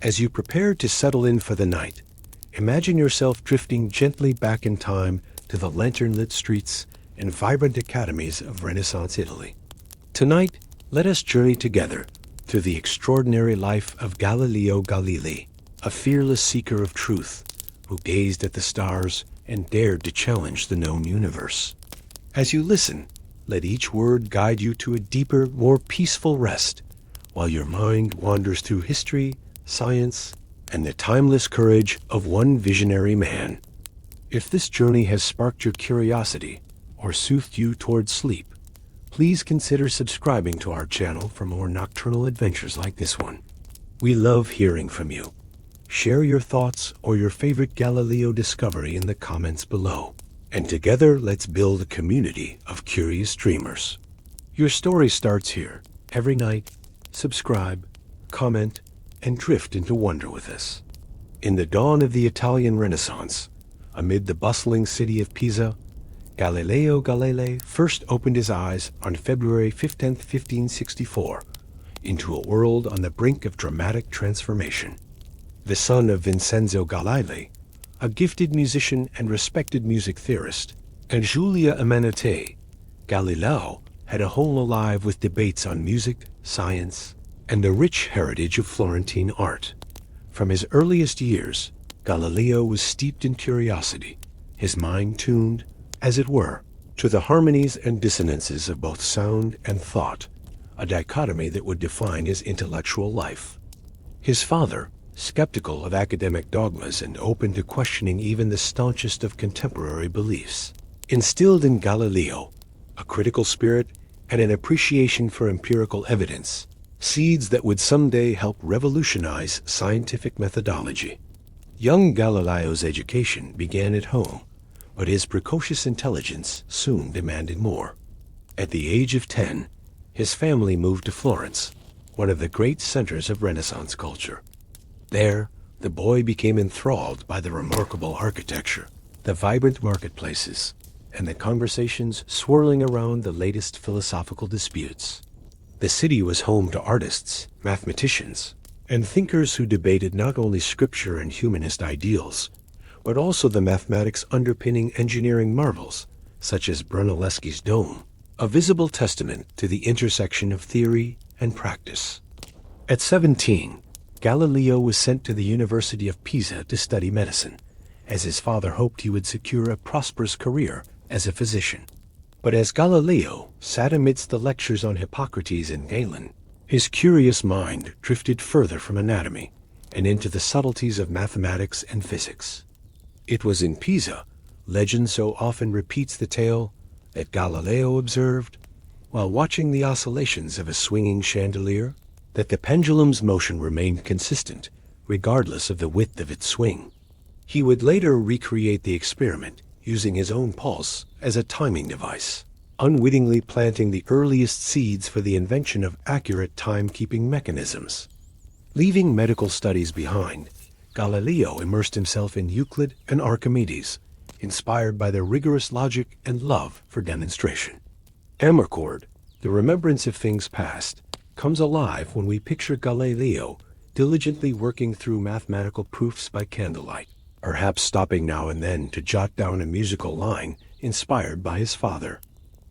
As you prepare to settle in for the night, imagine yourself drifting gently back in time to the lantern-lit streets and vibrant academies of Renaissance Italy. Tonight, let us journey together through the extraordinary life of Galileo Galilei, a fearless seeker of truth who gazed at the stars and dared to challenge the known universe. As you listen, let each word guide you to a deeper, more peaceful rest, while your mind wanders through history, science, and the timeless courage of one visionary man. If this journey has sparked your curiosity or soothed you towards sleep, please consider subscribing to our channel for more nocturnal adventures like this one. We love hearing from you. Share your thoughts or your favorite Galileo discovery in the comments below. And together, let's build a community of curious dreamers. Your story starts here. Every night, subscribe, comment, and drift into wonder with us. In the dawn of the Italian Renaissance, amid the bustling city of Pisa, Galileo Galilei first opened his eyes on February 15, 1564, into a world on the brink of dramatic transformation. The son of Vincenzo Galilei, a gifted musician and respected music theorist, and Giulia Amanete, Galileo had a home alive with debates on music, science, and the rich heritage of Florentine art. From his earliest years, Galileo was steeped in curiosity, his mind tuned, as it were, to the harmonies and dissonances of both sound and thought, a dichotomy that would define his intellectual life. His father, skeptical of academic dogmas and open to questioning even the staunchest of contemporary beliefs, instilled in Galileo a critical spirit and an appreciation for empirical evidence, seeds that would someday help revolutionize scientific methodology. Young Galileo's education began at home, but his precocious intelligence soon demanded more. At the age of 10, his family moved to Florence, one of the great centers of Renaissance culture. There, the boy became enthralled by the remarkable architecture, the vibrant marketplaces, and the conversations swirling around the latest philosophical disputes. The city was home to artists, mathematicians, and thinkers who debated not only scripture and humanist ideals, but also the mathematics underpinning engineering marvels, such as Brunelleschi's dome, a visible testament to the intersection of theory and practice. At 17, Galileo was sent to the University of Pisa to study medicine, as his father hoped he would secure a prosperous career as a physician. But as Galileo sat amidst the lectures on Hippocrates and Galen, his curious mind drifted further from anatomy and into the subtleties of mathematics and physics. It was in Pisa, legend so often repeats the tale, that Galileo observed, while watching the oscillations of a swinging chandelier, that the pendulum's motion remained consistent, regardless of the width of its swing. He would later recreate the experiment, using his own pulse as a timing device, unwittingly planting the earliest seeds for the invention of accurate timekeeping mechanisms. Leaving medical studies behind, Galileo immersed himself in Euclid and Archimedes, inspired by their rigorous logic and love for demonstration. Amarcord, the remembrance of things past, comes alive when we picture Galileo diligently working through mathematical proofs by candlelight, perhaps stopping now and then to jot down a musical line inspired by his father.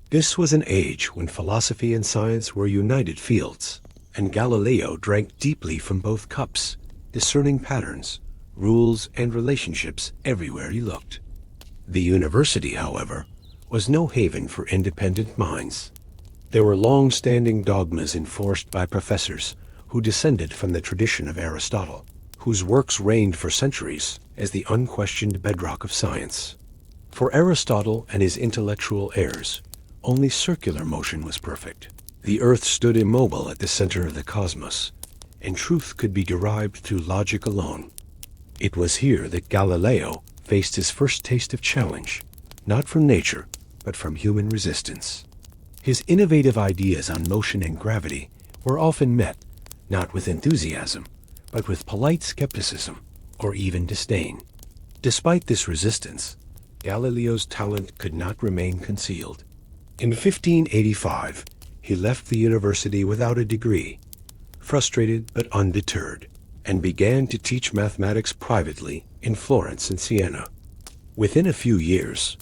This was an age when philosophy and science were united fields, and Galileo drank deeply from both cups, discerning patterns, rules, and relationships everywhere he looked. The university, however, was no haven for independent minds. There were long-standing dogmas enforced by professors who descended from the tradition of Aristotle, whose works reigned for centuries as the unquestioned bedrock of science. For Aristotle and his intellectual heirs, only circular motion was perfect. The earth stood immobile at the center of the cosmos, and truth could be derived through logic alone. It was here that Galileo faced his first taste of challenge, not from nature, but from human resistance. His innovative ideas on motion and gravity were often met, not with enthusiasm, but with polite skepticism, or even disdain. Despite this resistance, Galileo's talent could not remain concealed. In 1585, he left the university without a degree, frustrated but undeterred. and began to teach mathematics privately in Florence and Siena. Within a few years,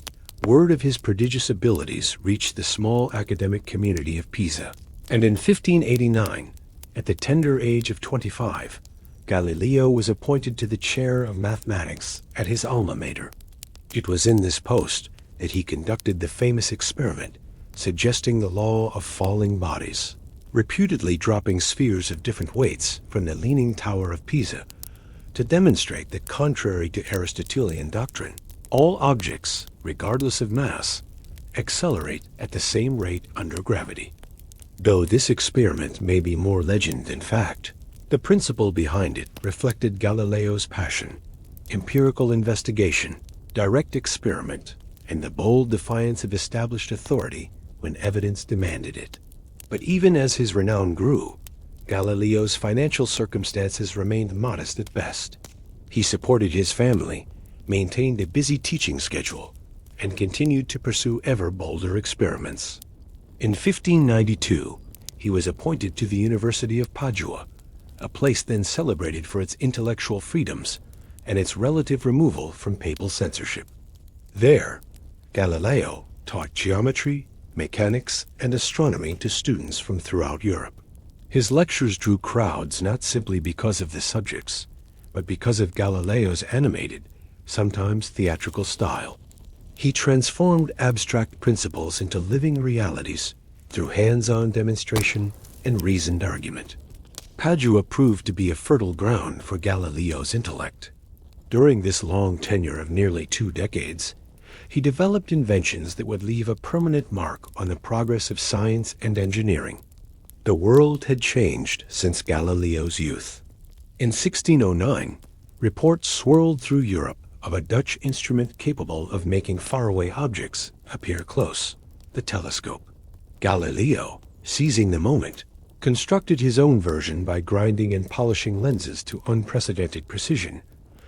word of his prodigious abilities reached the small academic community of Pisa, and in 1589, at the tender age of 25, Galileo was appointed to the chair of mathematics at his alma mater. It was in this post that he conducted the famous experiment suggesting the law of falling bodies, reputedly dropping spheres of different weights from the Leaning Tower of Pisa to demonstrate that, contrary to Aristotelian doctrine, all objects, regardless of mass, accelerate at the same rate under gravity. Though this experiment may be more legend than fact, the principle behind it reflected Galileo's passion: empirical investigation, direct experiment, and the bold defiance of established authority when evidence demanded it. But even as his renown grew, Galileo's financial circumstances remained modest at best. He supported his family, maintained a busy teaching schedule, and continued to pursue ever bolder experiments. In 1592, he was appointed to the University of Padua, a place then celebrated for its intellectual freedoms and its relative removal from papal censorship. There, Galileo taught geometry, mechanics, and astronomy to students from throughout Europe. His lectures drew crowds not simply because of the subjects, but because of Galileo's animated, sometimes theatrical style. He transformed abstract principles into living realities through hands-on demonstration and reasoned argument. Padua proved to be a fertile ground for Galileo's intellect. During this long tenure of nearly 2 decades, he developed inventions that would leave a permanent mark on the progress of science and engineering. The world had changed since Galileo's youth. In 1609, reports swirled through Europe of a Dutch instrument capable of making faraway objects appear close, the telescope. Galileo, seizing the moment, constructed his own version by grinding and polishing lenses to unprecedented precision,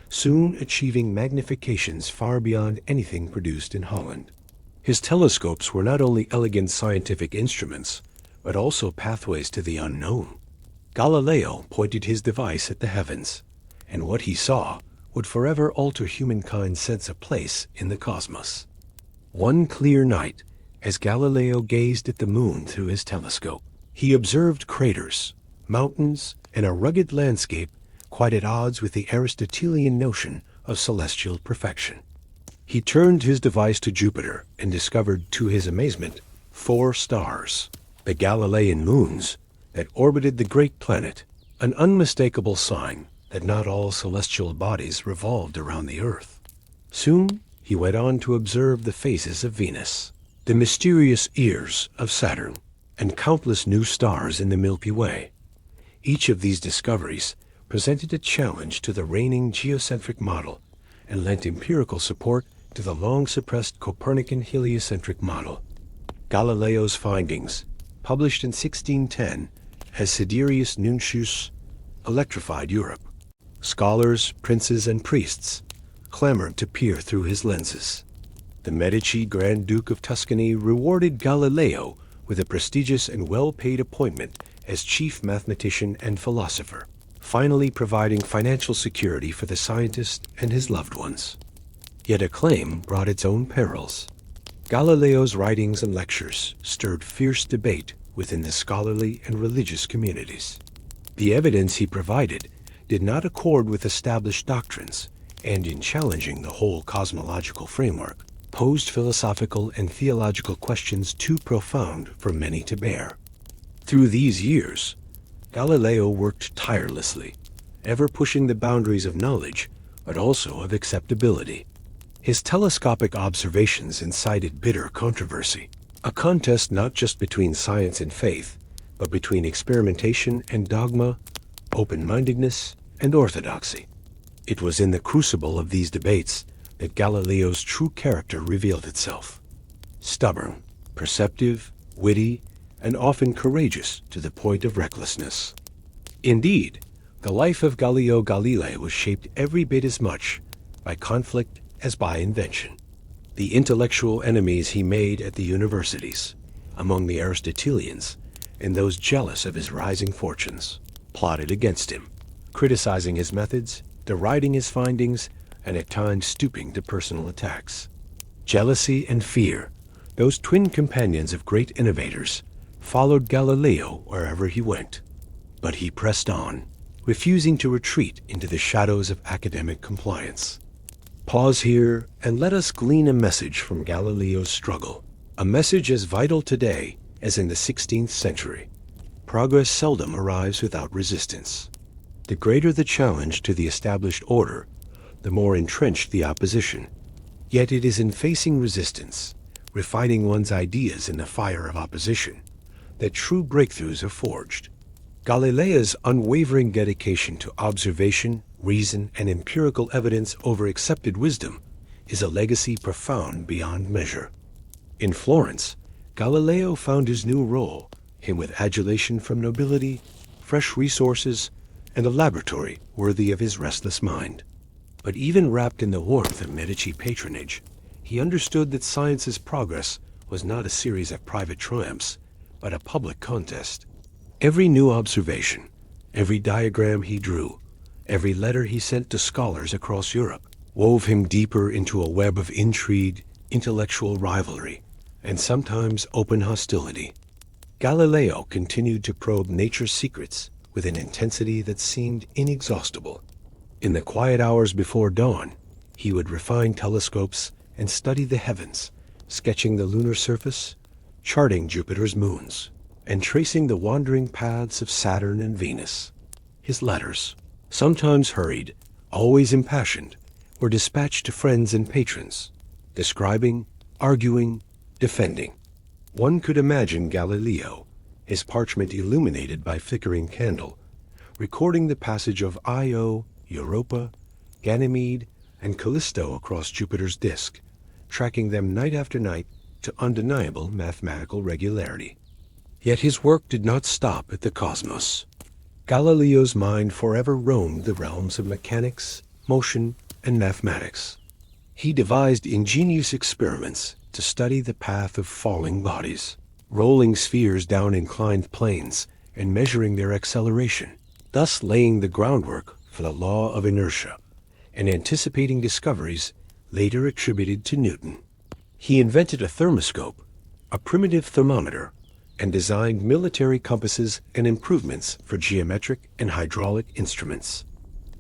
soon achieving magnifications far beyond anything produced in Holland. His telescopes were not only elegant scientific instruments, but also pathways to the unknown. Galileo pointed his device at the heavens, and what he saw would forever alter humankind's sense of place in the cosmos. One clear night, as Galileo gazed at the moon through his telescope, he observed craters, mountains, and a rugged landscape quite at odds with the Aristotelian notion of celestial perfection. He turned his device to Jupiter and discovered, to his amazement, 4 stars, the Galilean moons, that orbited the great planet, an unmistakable sign that not all celestial bodies revolved around the Earth. Soon he went on to observe the phases of Venus, the mysterious ears of Saturn, and countless new stars in the Milky Way. Each of these discoveries presented a challenge to the reigning geocentric model and lent empirical support to the long-suppressed Copernican heliocentric model. Galileo's findings, published in 1610 as Sidereus Nuncius, electrified Europe. Scholars, princes, and priests clamored to peer through his lenses. The Medici Grand Duke of Tuscany rewarded Galileo with a prestigious and well-paid appointment as chief mathematician and philosopher, finally providing financial security for the scientist and his loved ones. Yet acclaim brought its own perils. Galileo's writings and lectures stirred fierce debate within the scholarly and religious communities. The evidence he provided did not accord with established doctrines, and in challenging the whole cosmological framework, posed philosophical and theological questions too profound for many to bear. Through these years, Galileo worked tirelessly, ever pushing the boundaries of knowledge, but also of acceptability. His telescopic observations incited bitter controversy, a contest not just between science and faith, but between experimentation and dogma, open-mindedness and orthodoxy. It was in the crucible of these debates that Galileo's true character revealed itself. Stubborn, perceptive, witty, and often courageous to the point of recklessness. Indeed, the life of Galileo Galilei was shaped every bit as much by conflict as by invention. The intellectual enemies he made at the universities, among the Aristotelians, and those jealous of his rising fortunes, plotted against him, criticizing his methods, deriding his findings, and at times stooping to personal attacks. Jealousy and fear, those twin companions of great innovators, followed Galileo wherever he went. But he pressed on, refusing to retreat into the shadows of academic compliance. Pause here and let us glean a message from Galileo's struggle, a message as vital today as in the 16th century. Progress seldom arrives without resistance. The greater the challenge to the established order, the more entrenched the opposition. Yet it is in facing resistance, refining one's ideas in the fire of opposition, that true breakthroughs are forged. Galileo's unwavering dedication to observation, reason, and empirical evidence over accepted wisdom is a legacy profound beyond measure. In Florence, Galileo found his new role, him with adulation from nobility, fresh resources, and a laboratory worthy of his restless mind. But even wrapped in the warmth of Medici patronage, he understood that science's progress was not a series of private triumphs, but a public contest. Every new observation, every diagram he drew, every letter he sent to scholars across Europe, wove him deeper into a web of intrigue, intellectual rivalry, and sometimes open hostility. Galileo continued to probe nature's secrets with an intensity that seemed inexhaustible. In the quiet hours before dawn, he would refine telescopes and study the heavens, sketching the lunar surface, charting Jupiter's moons, and tracing the wandering paths of Saturn and Venus. His letters, sometimes hurried, always impassioned, were dispatched to friends and patrons, describing, arguing, defending. One could imagine Galileo, his parchment illuminated by flickering candle, recording the passage of Io, Europa, Ganymede, and Callisto across Jupiter's disk, tracking them night after night to undeniable mathematical regularity. Yet his work did not stop at the cosmos. Galileo's mind forever roamed the realms of mechanics, motion, and mathematics. He devised ingenious experiments to study the path of falling bodies, rolling spheres down inclined planes and measuring their acceleration, thus laying the groundwork for the law of inertia and anticipating discoveries later attributed to Newton. He invented a thermoscope, a primitive thermometer, and designed military compasses and improvements for geometric and hydraulic instruments.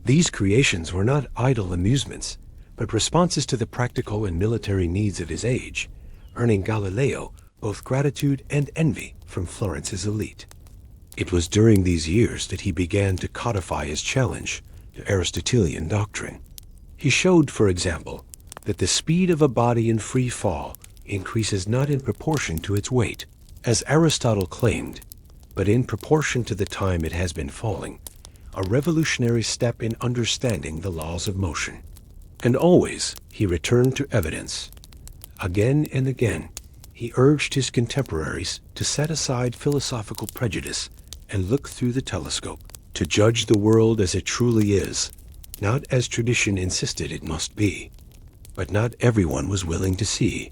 These creations were not idle amusements, but responses to the practical and military needs of his age, earning Galileo both gratitude and envy from Florence's elite. It was during these years that he began to codify his challenge to Aristotelian doctrine. He showed, for example, that the speed of a body in free fall increases not in proportion to its weight, as Aristotle claimed, but in proportion to the time it has been falling, a revolutionary step in understanding the laws of motion. And always he returned to evidence. Again and again, he urged his contemporaries to set aside philosophical prejudice and look through the telescope, to judge the world as it truly is, not as tradition insisted it must be. But not everyone was willing to see.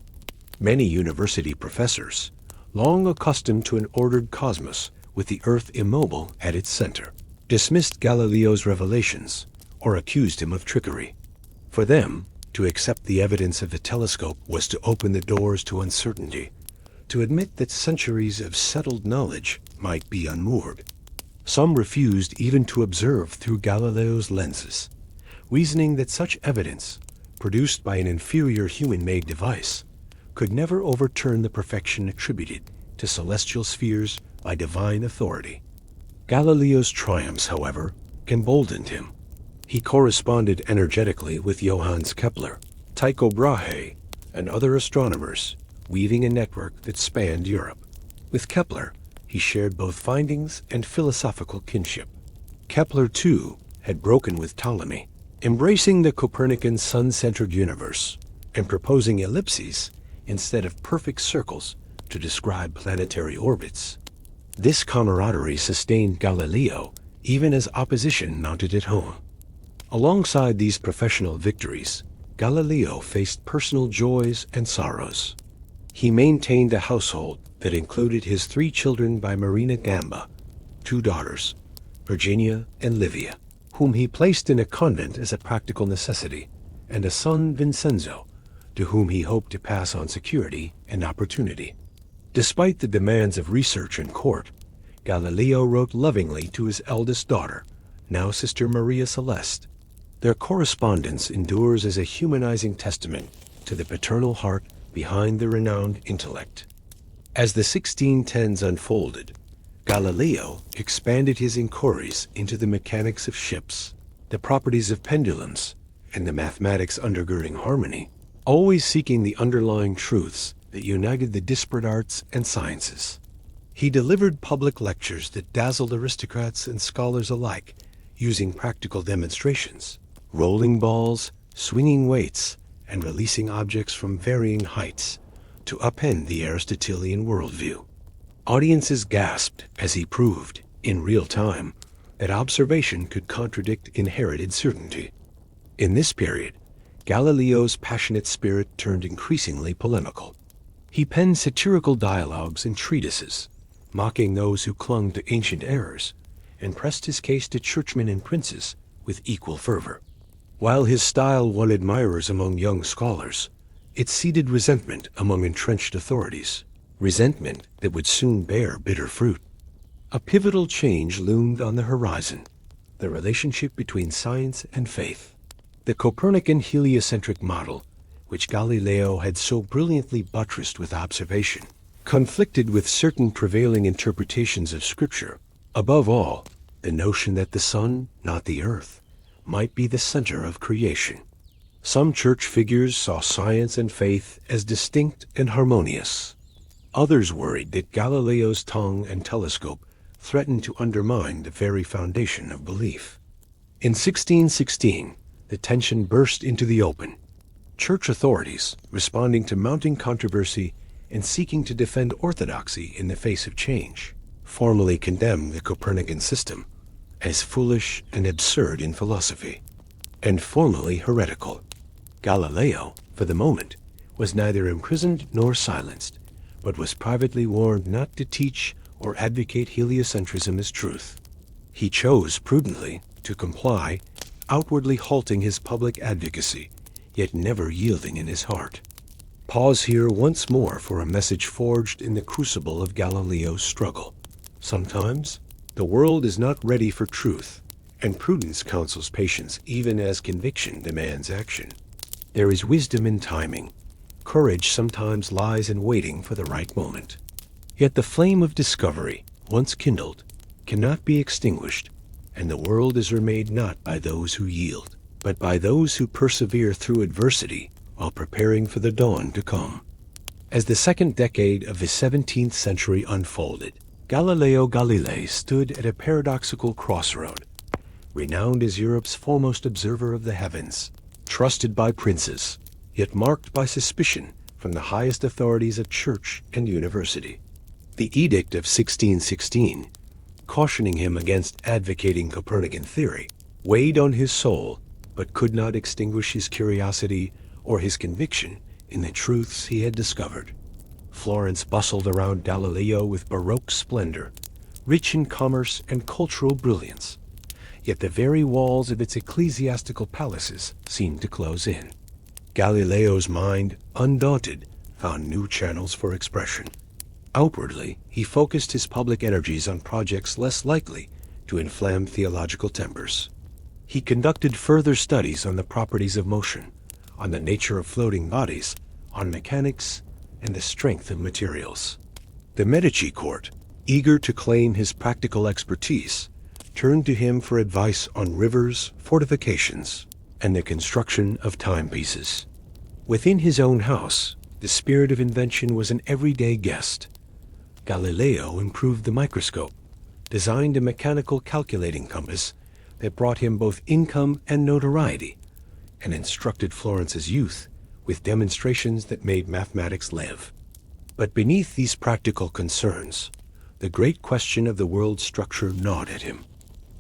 Many university professors, long accustomed to an ordered cosmos with the earth immobile at its center, dismissed Galileo's revelations or accused him of trickery. For them, to accept the evidence of the telescope was to open the doors to uncertainty, to admit that centuries of settled knowledge might be unmoored. Some refused even to observe through Galileo's lenses, reasoning that such evidence, produced by an inferior human-made device, could never overturn the perfection attributed to celestial spheres by divine authority. Galileo's triumphs, however, emboldened him. He corresponded energetically with Johannes Kepler, Tycho Brahe, and other astronomers, weaving a network that spanned Europe. With Kepler, he shared both findings and philosophical kinship. Kepler, too, had broken with Ptolemy, embracing the Copernican sun-centered universe and proposing ellipses instead of perfect circles to describe planetary orbits. This camaraderie sustained Galileo even as opposition mounted at home. Alongside these professional victories, Galileo faced personal joys and sorrows. He maintained a household that included his 3 children by Marina Gamba, 2 daughters, Virginia and Livia, who whom he placed in a convent as a practical necessity, and a son, Vincenzo, to whom he hoped to pass on security and opportunity. Despite the demands of research and court, Galileo wrote lovingly to his eldest daughter, now Sister Maria Celeste. Their correspondence endures as a humanizing testament to the paternal heart behind the renowned intellect. As the 1610s unfolded, Galileo expanded his inquiries into the mechanics of ships, the properties of pendulums, and the mathematics undergirding harmony, always seeking the underlying truths that united the disparate arts and sciences. He delivered public lectures that dazzled aristocrats and scholars alike, using practical demonstrations, rolling balls, swinging weights, and releasing objects from varying heights to upend the Aristotelian worldview. Audiences gasped as he proved, in real time, that observation could contradict inherited certainty. In this period, Galileo's passionate spirit turned increasingly polemical. He penned satirical dialogues and treatises, mocking those who clung to ancient errors, and pressed his case to churchmen and princes with equal fervor. While his style won admirers among young scholars, it seeded resentment among entrenched authorities, resentment that would soon bear bitter fruit. A pivotal change loomed on the horizon, the relationship between science and faith. The Copernican heliocentric model, which Galileo had so brilliantly buttressed with observation, conflicted with certain prevailing interpretations of Scripture. Above all, the notion that the sun, not the earth, might be the center of creation. Some church figures saw science and faith as distinct and harmonious. Others worried that Galileo's tongue and telescope threatened to undermine the very foundation of belief. In 1616, the tension burst into the open. Church authorities, responding to mounting controversy and seeking to defend orthodoxy in the face of change, formally condemned the Copernican system as foolish and absurd in philosophy, and formally heretical. Galileo, for the moment, was neither imprisoned nor silenced, but was privately warned not to teach or advocate heliocentrism as truth. He chose prudently to comply, outwardly halting his public advocacy, yet never yielding in his heart. Pause here once more for a message forged in the crucible of Galileo's struggle. Sometimes, the world is not ready for truth, and prudence counsels patience even as conviction demands action. There is wisdom in timing. Courage sometimes lies in waiting for the right moment. Yet the flame of discovery, once kindled, cannot be extinguished, and the world is remade not by those who yield, but by those who persevere through adversity while preparing for the dawn to come. As the second decade of the 17th century unfolded, Galileo Galilei stood at a paradoxical crossroad. Renowned as Europe's foremost observer of the heavens, trusted by princes, yet marked by suspicion from the highest authorities of church and university. The Edict of 1616, cautioning him against advocating Copernican theory, weighed on his soul, but could not extinguish his curiosity or his conviction in the truths he had discovered. Florence bustled around Galileo with Baroque splendor, rich in commerce and cultural brilliance, yet the very walls of its ecclesiastical palaces seemed to close in. Galileo's mind, undaunted, found new channels for expression. Outwardly, he focused his public energies on projects less likely to inflame theological tempers. He conducted further studies on the properties of motion, on the nature of floating bodies, on mechanics, and the strength of materials. The Medici court, eager to claim his practical expertise, turned to him for advice on rivers, fortifications, and the construction of timepieces. Within his own house, the spirit of invention was an everyday guest. Galileo improved the microscope, designed a mechanical calculating compass that brought him both income and notoriety, and instructed Florence's youth with demonstrations that made mathematics live. But beneath these practical concerns, the great question of the world's structure gnawed at him.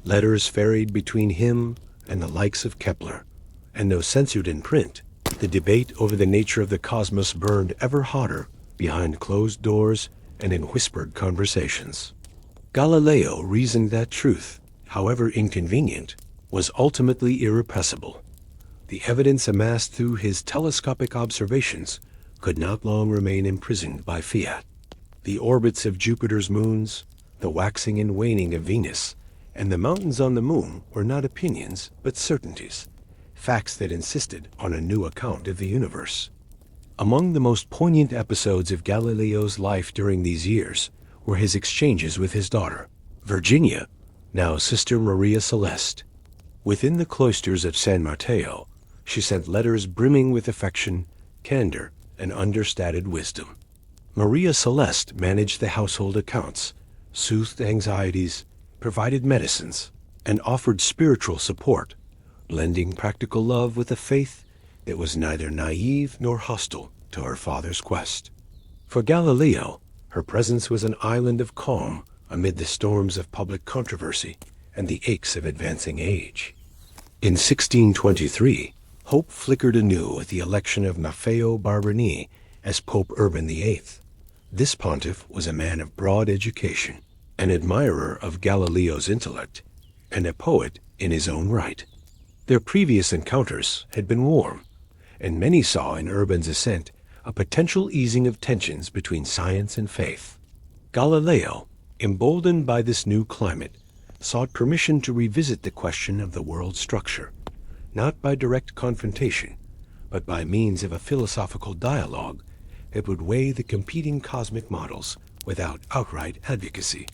Letters ferried between him and the likes of Kepler, and though censored in print, the debate over the nature of the cosmos burned ever hotter behind closed doors and in whispered conversations. Galileo reasoned that truth, however inconvenient, was ultimately irrepressible. The evidence amassed through his telescopic observations could not long remain imprisoned by fiat. The orbits of Jupiter's moons, the waxing and waning of Venus, and the mountains on the moon were not opinions, but certainties, facts that insisted on a new account of the universe. Among the most poignant episodes of Galileo's life during these years were his exchanges with his daughter, Virginia, now Sister Maria Celeste. Within the cloisters of San Mateo, she sent letters brimming with affection, candor, and understated wisdom. Maria Celeste managed the household accounts, soothed anxieties, provided medicines, and offered spiritual support, blending practical love with a faith that was neither naive nor hostile to her father's quest. For Galileo, her presence was an island of calm amid the storms of public controversy and the aches of advancing age. In 1623, hope flickered anew at the election of Maffeo Barberini as Pope Urban VIII. This pontiff was a man of broad education, an admirer of Galileo's intellect, and a poet in his own right. Their previous encounters had been warm, and many saw in Urban's ascent a potential easing of tensions between science and faith. Galileo, emboldened by this new climate, sought permission to revisit the question of the world's structure, not by direct confrontation, but by means of a philosophical dialogue that would weigh the competing cosmic models without outright advocacy.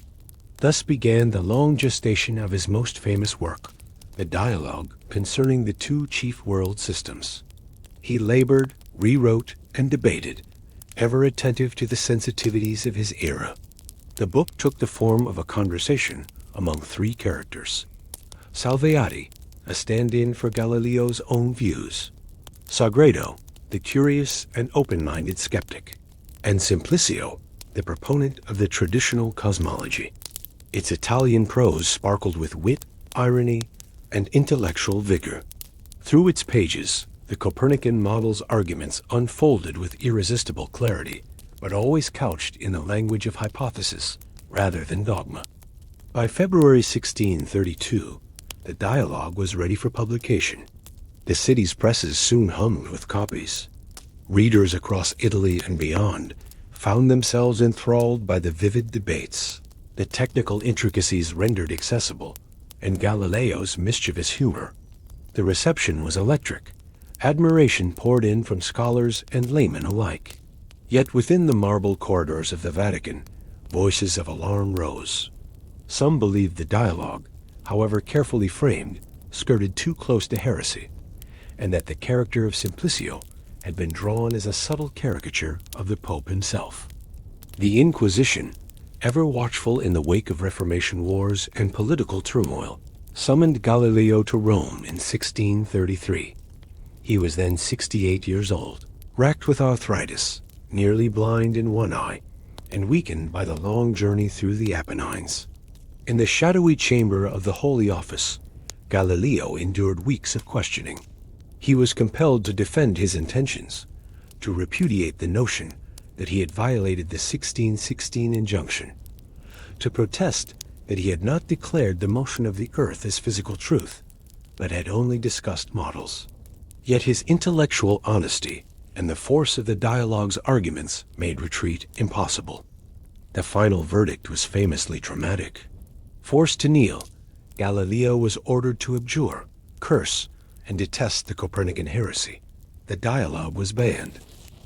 Thus began the long gestation of his most famous work, the dialogue concerning the two chief world systems. He labored, rewrote, and debated, ever attentive to the sensitivities of his era. The book took the form of a conversation among three characters: Salviati, a stand-in for Galileo's own views; Sagredo, the curious and open-minded skeptic; and Simplicio, the proponent of the traditional cosmology. Its Italian prose sparkled with wit, irony, and intellectual vigor. Through its pages, the Copernican model's arguments unfolded with irresistible clarity, but always couched in the language of hypothesis rather than dogma. By February 1632, the dialogue was ready for publication. The city's presses soon hummed with copies. Readers across Italy and beyond found themselves enthralled by the vivid debates, the technical intricacies rendered accessible, and Galileo's mischievous humor. The reception was electric. Admiration poured in from scholars and laymen alike. Yet within the marble corridors of the Vatican, voices of alarm rose. Some believed the dialogue, however carefully framed, skirted too close to heresy, and that the character of Simplicio had been drawn as a subtle caricature of the Pope himself. The Inquisition, ever watchful in the wake of Reformation wars and political turmoil, summoned Galileo to Rome in 1633. He was then 68 years old, racked with arthritis, nearly blind in one eye, and weakened by the long journey through the Apennines. In the shadowy chamber of the Holy Office, Galileo endured weeks of questioning. He was compelled to defend his intentions, to repudiate the notion that he had violated the 1616 injunction, to protest that he had not declared the motion of the earth as physical truth, but had only discussed models. Yet his intellectual honesty and the force of the dialogue's arguments made retreat impossible. The final verdict was famously dramatic. Forced to kneel, Galileo was ordered to abjure, curse, and detest the Copernican heresy. The dialogue was banned,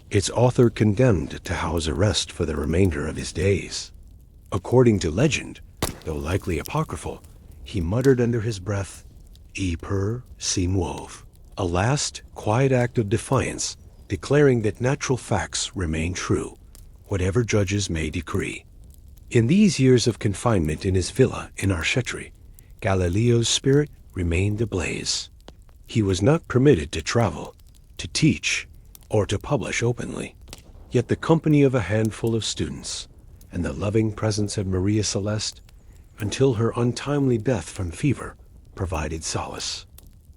its author condemned to house arrest for the remainder of his days. According to legend, though likely apocryphal, he muttered under his breath, "E per si muove," a last, quiet act of defiance, declaring that natural facts remain true, whatever judges may decree. In these years of confinement in his villa in Arcetri, Galileo's spirit remained ablaze. He was not permitted to travel, to teach, or to publish openly. Yet the company of a handful of students, and the loving presence of Maria Celeste, until her untimely death from fever, provided solace.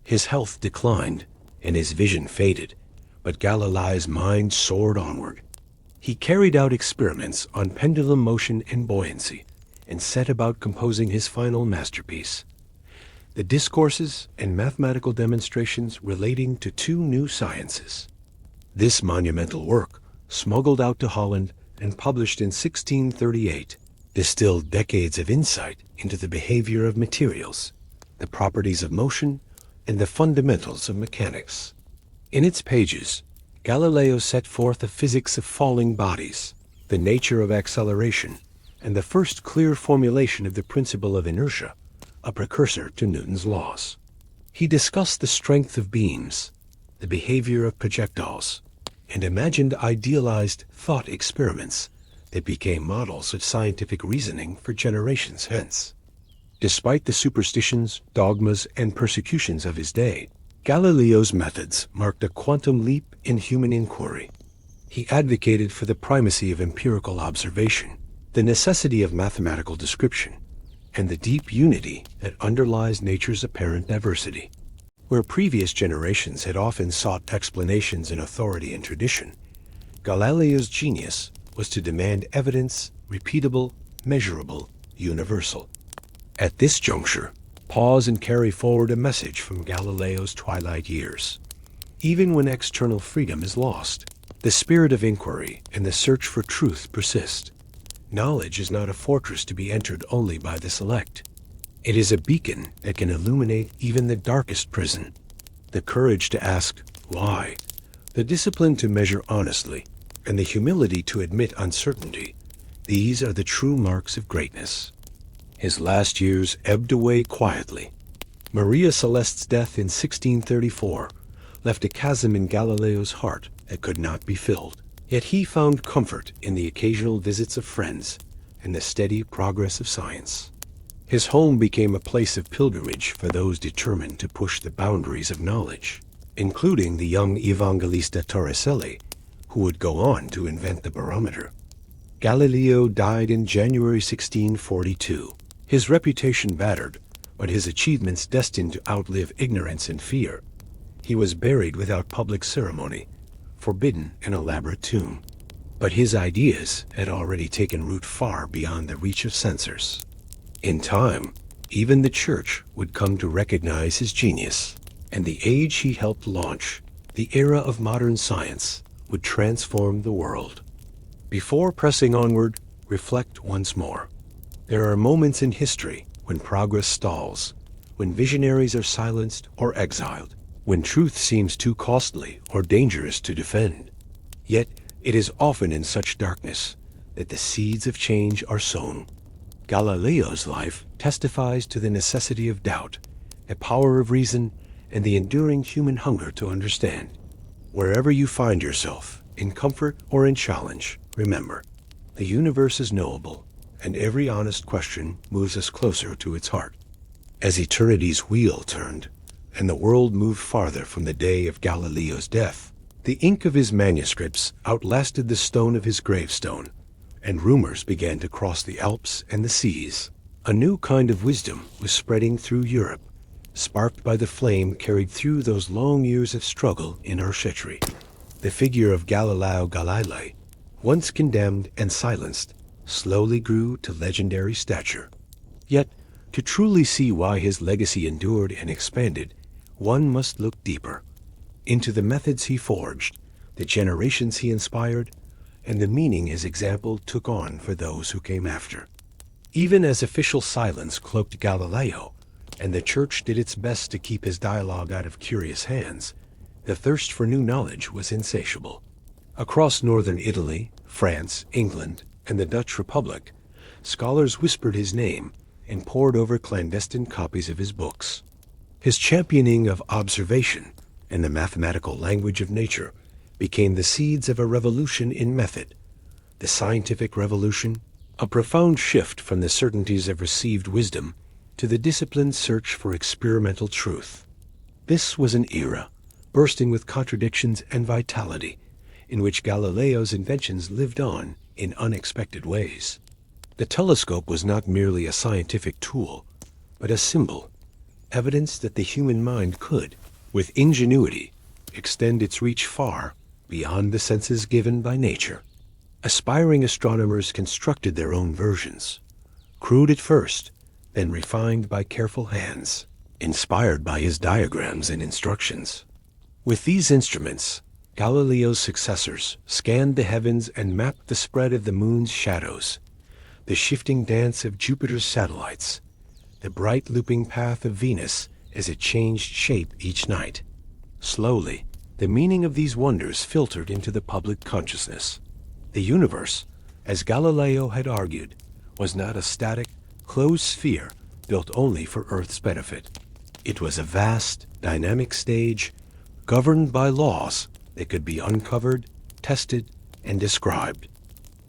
His health declined, and his vision faded, but Galileo's mind soared onward. He carried out experiments on pendulum motion and buoyancy, and set about composing his final masterpiece. the discourses and mathematical demonstrations relating to two new sciences. This monumental work, smuggled out to Holland and published in 1638, distilled decades of insight into the behavior of materials, the properties of motion, and the fundamentals of mechanics. In its pages, Galileo set forth the physics of falling bodies, the nature of acceleration, and the first clear formulation of the principle of inertia, a precursor to Newton's laws. He discussed the strength of beams, the behavior of projectiles, and imagined idealized thought experiments that became models of scientific reasoning for generations hence. Despite the superstitions, dogmas, and persecutions of his day, Galileo's methods marked a quantum leap in human inquiry. He advocated for the primacy of empirical observation, the necessity of mathematical description, and the deep unity that underlies nature's apparent diversity. Where previous generations had often sought explanations in authority and tradition, Galileo's genius was to demand evidence, repeatable, measurable, universal. At this juncture, pause and carry forward a message from Galileo's twilight years. Even when external freedom is lost, the spirit of inquiry and the search for truth persist. Knowledge is not a fortress to be entered only by the select. It is a beacon that can illuminate even the darkest prison. The courage to ask why, the discipline to measure honestly, and the humility to admit uncertainty, these are the true marks of greatness. His last years ebbed away quietly. Maria Celeste's death in 1634 left a chasm in Galileo's heart that could not be filled. Yet he found comfort in the occasional visits of friends and the steady progress of science. His home became a place of pilgrimage for those determined to push the boundaries of knowledge, including the young Evangelista Torricelli, who would go on to invent the barometer. Galileo died in January 1642, his reputation battered, but his achievements destined to outlive ignorance and fear. He was buried without public ceremony, forbidden an elaborate tomb. But his ideas had already taken root far beyond the reach of censors. In time, even the Church would come to recognize his genius, and the age he helped launch, the era of modern science, would transform the world. Before pressing onward, reflect once more. There are moments in history when progress stalls, when visionaries are silenced or exiled, when truth seems too costly or dangerous to defend. Yet, it is often in such darkness that the seeds of change are sown. Galileo's life testifies to the necessity of doubt, the power of reason, and the enduring human hunger to understand. Wherever you find yourself, in comfort or in challenge, remember, the universe is knowable, and every honest question moves us closer to its heart. As eternity's wheel turned, and the world moved farther from the day of Galileo's death, the ink of his manuscripts outlasted the stone of his gravestone, and rumors began to cross the Alps and the seas. A new kind of wisdom was spreading through Europe, sparked by the flame carried through those long years of struggle in Archetyre. The figure of Galileo Galilei, once condemned and silenced, slowly grew to legendary stature. Yet, to truly see why his legacy endured and expanded, one must look deeper, into the methods he forged, the generations he inspired, and the meaning his example took on for those who came after. Even as official silence cloaked Galileo, and the Church did its best to keep his dialogue out of curious hands, the thirst for new knowledge was insatiable. Across northern Italy, France, England, and the Dutch Republic, scholars whispered his name and pored over clandestine copies of his books. His championing of observation and the mathematical language of nature became the seeds of a revolution in method, the scientific revolution, a profound shift from the certainties of received wisdom to the disciplined search for experimental truth. This was an era, bursting with contradictions and vitality, in which Galileo's inventions lived on in unexpected ways. The telescope was not merely a scientific tool, but a symbol, evidence that the human mind could, with ingenuity, extend its reach far beyond the senses given by nature. Aspiring astronomers constructed their own versions, crude at first, then refined by careful hands. inspired by his diagrams and instructions. With these instruments, Galileo's successors scanned the heavens and mapped the spread of the moon's shadows, the shifting dance of Jupiter's satellites, the bright looping path of Venus as it changed shape each night. Slowly, the meaning of these wonders filtered into the public consciousness. The universe, as Galileo had argued, was not a static, closed sphere built only for Earth's benefit. It was a vast, dynamic stage governed by laws that could be uncovered, tested, and described.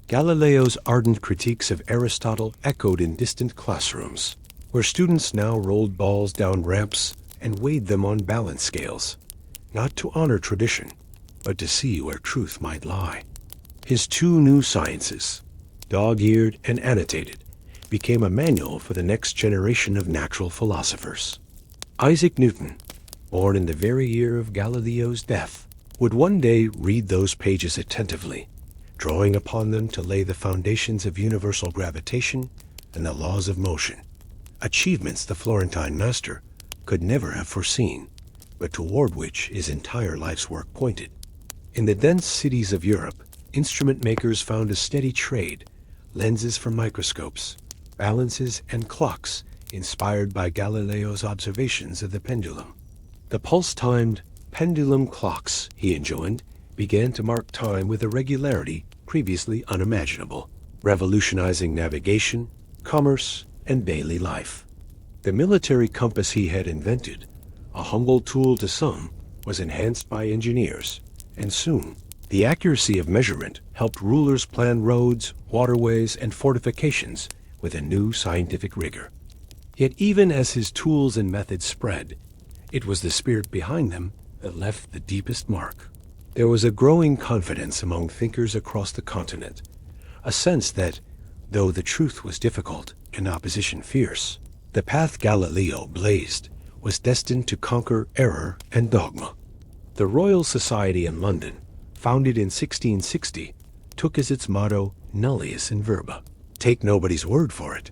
Galileo's ardent critiques of Aristotle echoed in distant classrooms, where students now rolled balls down ramps and weighed them on balance scales, not to honor tradition, but to see where truth might lie. His two new sciences, dog-eared and annotated, became a manual for the next generation of natural philosophers. Isaac Newton, born in the very year of Galileo's death, would one day read those pages attentively, drawing upon them to lay the foundations of universal gravitation and the laws of motion, achievements the Florentine master could never have foreseen, but toward which his entire life's work pointed. In the dense cities of Europe, instrument makers found a steady trade, lenses for microscopes, balances, and clocks inspired by Galileo's observations of the pendulum. The pulse-timed pendulum clocks, he enjoined, began to mark time with a regularity previously unimaginable, revolutionizing navigation, commerce, and daily life. The military compass he had invented, a humble tool to some, was enhanced by engineers, and soon the accuracy of measurement helped rulers plan roads, waterways, and fortifications with a new scientific rigor. Yet even as his tools and methods spread, it was the spirit behind them that left the deepest mark. There was a growing confidence among thinkers across the continent, a sense that, though the truth was difficult and opposition fierce, the path Galileo blazed was destined to conquer error and dogma. The Royal Society in London, founded in 1660, took as its motto nullius in verba, take nobody's word for it,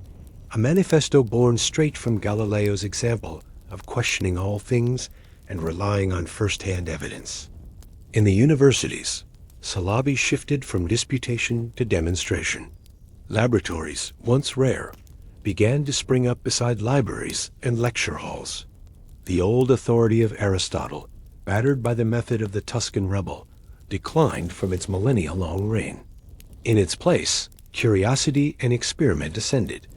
a manifesto born straight from Galileo's example of questioning all things and relying on first-hand evidence. In the universities, syllabi shifted from disputation to demonstration. Laboratories, once rare, began to spring up beside libraries and lecture halls. The old authority of Aristotle, battered by the method of the Tuscan rebel, declined from its millennia-long reign. In its place, curiosity and experiment ascended,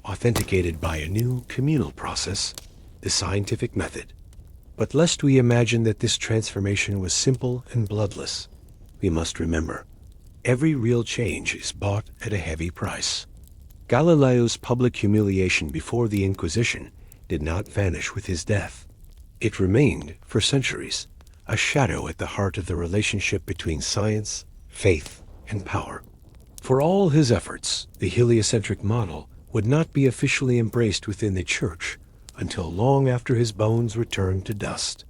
authenticated by a new communal process, the scientific method. But lest we imagine that this transformation was simple and bloodless, we must remember, every real change is bought at a heavy price. Galileo's public humiliation before the Inquisition did not vanish with his death. It remained, for centuries, a shadow at the heart of the relationship between science, faith, and power. For all his efforts, the heliocentric model would not be officially embraced within the Church until long after his bones returned to dust.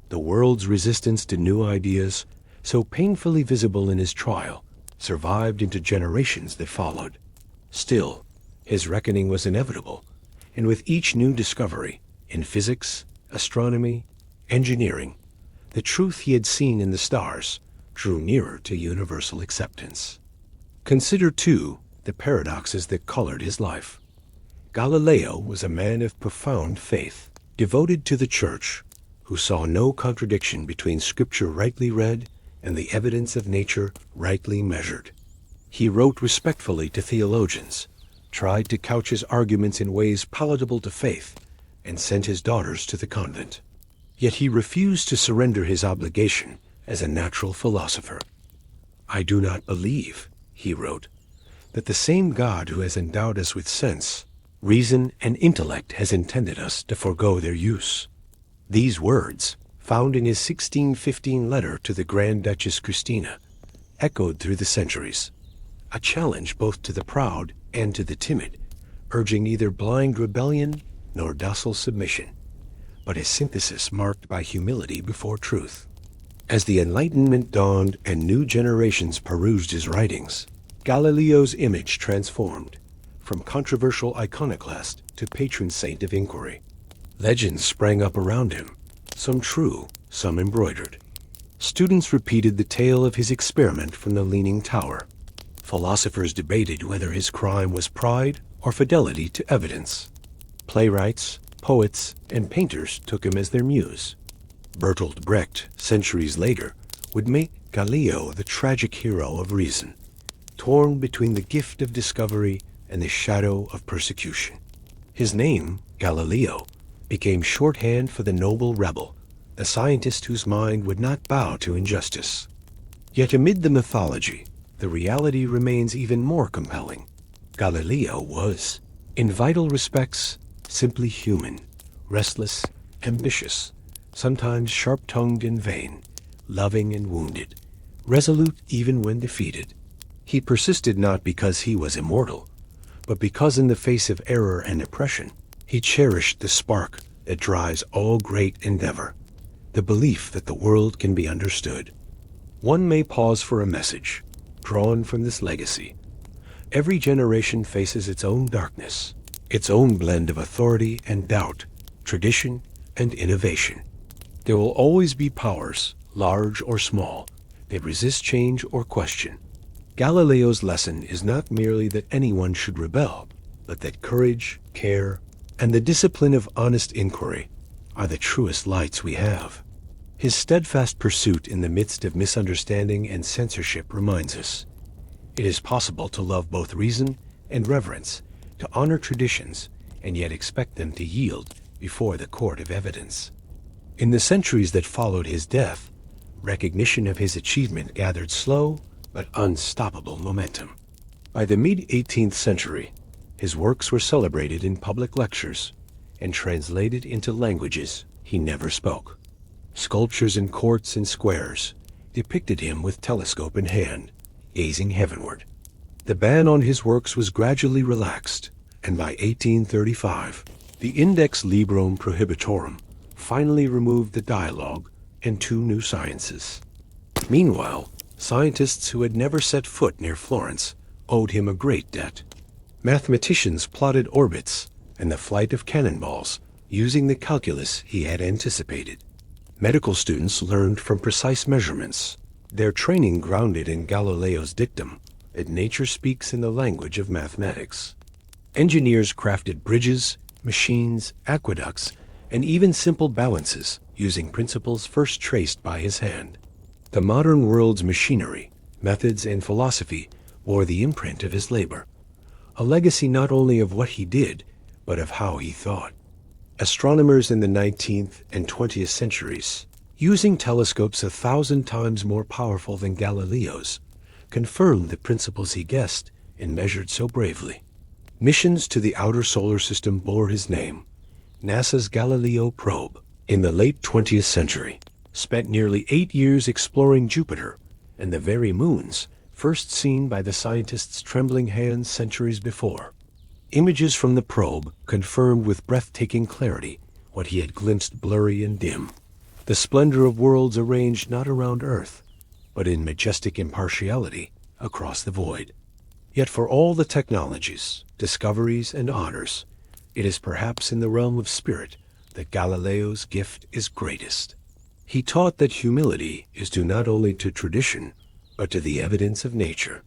The world's resistance to new ideas, so painfully visible in his trial, survived into generations that followed. Still, his reckoning was inevitable, and with each new discovery, in physics, astronomy, engineering, the truth he had seen in the stars drew nearer to universal acceptance. Consider, too, the paradoxes that colored his life. Galileo was a man of profound faith, devoted to the Church, who saw no contradiction between Scripture rightly read and the evidence of nature rightly measured. He wrote respectfully to theologians, tried to couch his arguments in ways palatable to faith, and sent his daughters to the convent. Yet he refused to surrender his obligation as a natural philosopher. "I do not believe," he wrote, "that the same God who has endowed us with sense, reason, and intellect has intended us to forego their use." These words, found in his 1615 letter to the Grand Duchess Christina, echoed through the centuries, a challenge both to the proud and to the timid, urging neither blind rebellion nor docile submission, but a synthesis marked by humility before truth. As the Enlightenment dawned and new generations perused his writings, Galileo's image transformed, from controversial iconoclast to patron saint of inquiry. Legends sprang up around him, some true, some embroidered. Students repeated the tale of his experiment from the Leaning Tower. Philosophers debated whether his crime was pride or fidelity to evidence. Playwrights, poets, and painters took him as their muse. Bertolt Brecht, centuries later, would make Galileo the tragic hero of reason, torn between the gift of discovery and the shadow of persecution. His name, Galileo, became shorthand for the noble rebel, the scientist whose mind would not bow to injustice. Yet amid the mythology, the reality remains even more compelling. Galileo was, in vital respects, simply human, restless, ambitious, sometimes sharp-tongued and vain, loving and wounded, resolute even when defeated. He persisted not because he was immortal, but because in the face of error and oppression, he cherished the spark that drives all great endeavor, the belief that the world can be understood. One may pause for a message, drawn from this legacy. Every generation faces its own darkness, its own blend of authority and doubt, tradition and innovation. There will always be powers, large or small, that resist change or question. Galileo's lesson is not merely that anyone should rebel, but that courage, care, and the discipline of honest inquiry are the truest lights we have. His steadfast pursuit in the midst of misunderstanding and censorship reminds us it is possible to love both reason and reverence, to honor traditions, and yet expect them to yield before the court of evidence. In the centuries that followed his death, recognition of his achievement gathered slow but unstoppable momentum. By the mid-18th century, his works were celebrated in public lectures and translated into languages he never spoke. Sculptures in courts and squares depicted him with telescope in hand, gazing heavenward. The ban on his works was gradually relaxed, and by 1835, the Index Librorum Prohibitorum finally removed the dialogue and two new sciences. Meanwhile, scientists who had never set foot near Florence owed him a great debt. Mathematicians plotted orbits and the flight of cannonballs using the calculus he had anticipated. Medical students learned from precise measurements, their training grounded in Galileo's dictum that nature speaks in the language of mathematics. Engineers crafted bridges, machines, aqueducts, and even simple balances using principles first traced by his hand. The modern world's machinery, methods, and philosophy bore the imprint of his labor, a legacy not only of what he did, but of how he thought. Astronomers in the 19th and 20th centuries, using telescopes 1,000 times more powerful than Galileo's, confirmed the principles he guessed and measured so bravely. Missions to the outer solar system bore his name. NASA's Galileo probe, in the late 20th century, spent nearly 8 years exploring Jupiter and the very moons first seen by the scientists' trembling hands centuries before. Images from the probe confirmed with breathtaking clarity what he had glimpsed blurry and dim. The splendor of worlds arranged not around Earth, but in majestic impartiality across the void. Yet for all the technologies, discoveries, and honors, it is perhaps in the realm of spirit that Galileo's gift is greatest. He taught that humility is due not only to tradition, but to the evidence of nature.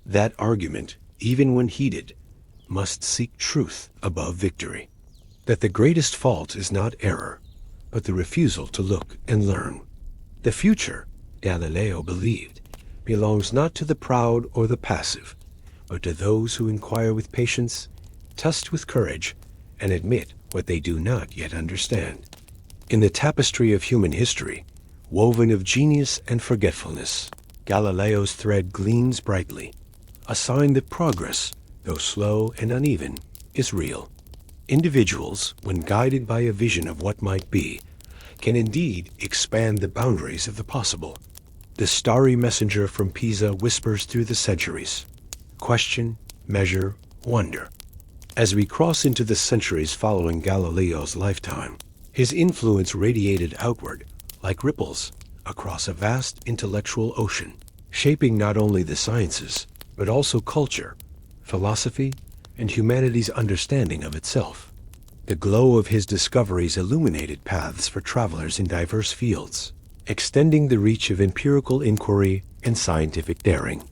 That argument, even when heated, must seek truth above victory. That the greatest fault is not error, but the refusal to look and learn. The future, Galileo believed, belongs not to the proud or the passive, but to those who inquire with patience, test with courage, and admit what they do not yet understand. In the tapestry of human history, woven of genius and forgetfulness, Galileo's thread gleams brightly, a sign that progress, though slow and uneven, is real. Individuals, when guided by a vision of what might be, can indeed expand the boundaries of the possible. The starry messenger from Pisa whispers through the centuries. Question, measure, wonder. As we cross into the centuries following Galileo's lifetime, his influence radiated outward like ripples across a vast intellectual ocean, shaping not only the sciences, but also culture, philosophy, and humanity's understanding of itself. The glow of his discoveries illuminated paths for travelers in diverse fields, extending the reach of empirical inquiry and scientific daring.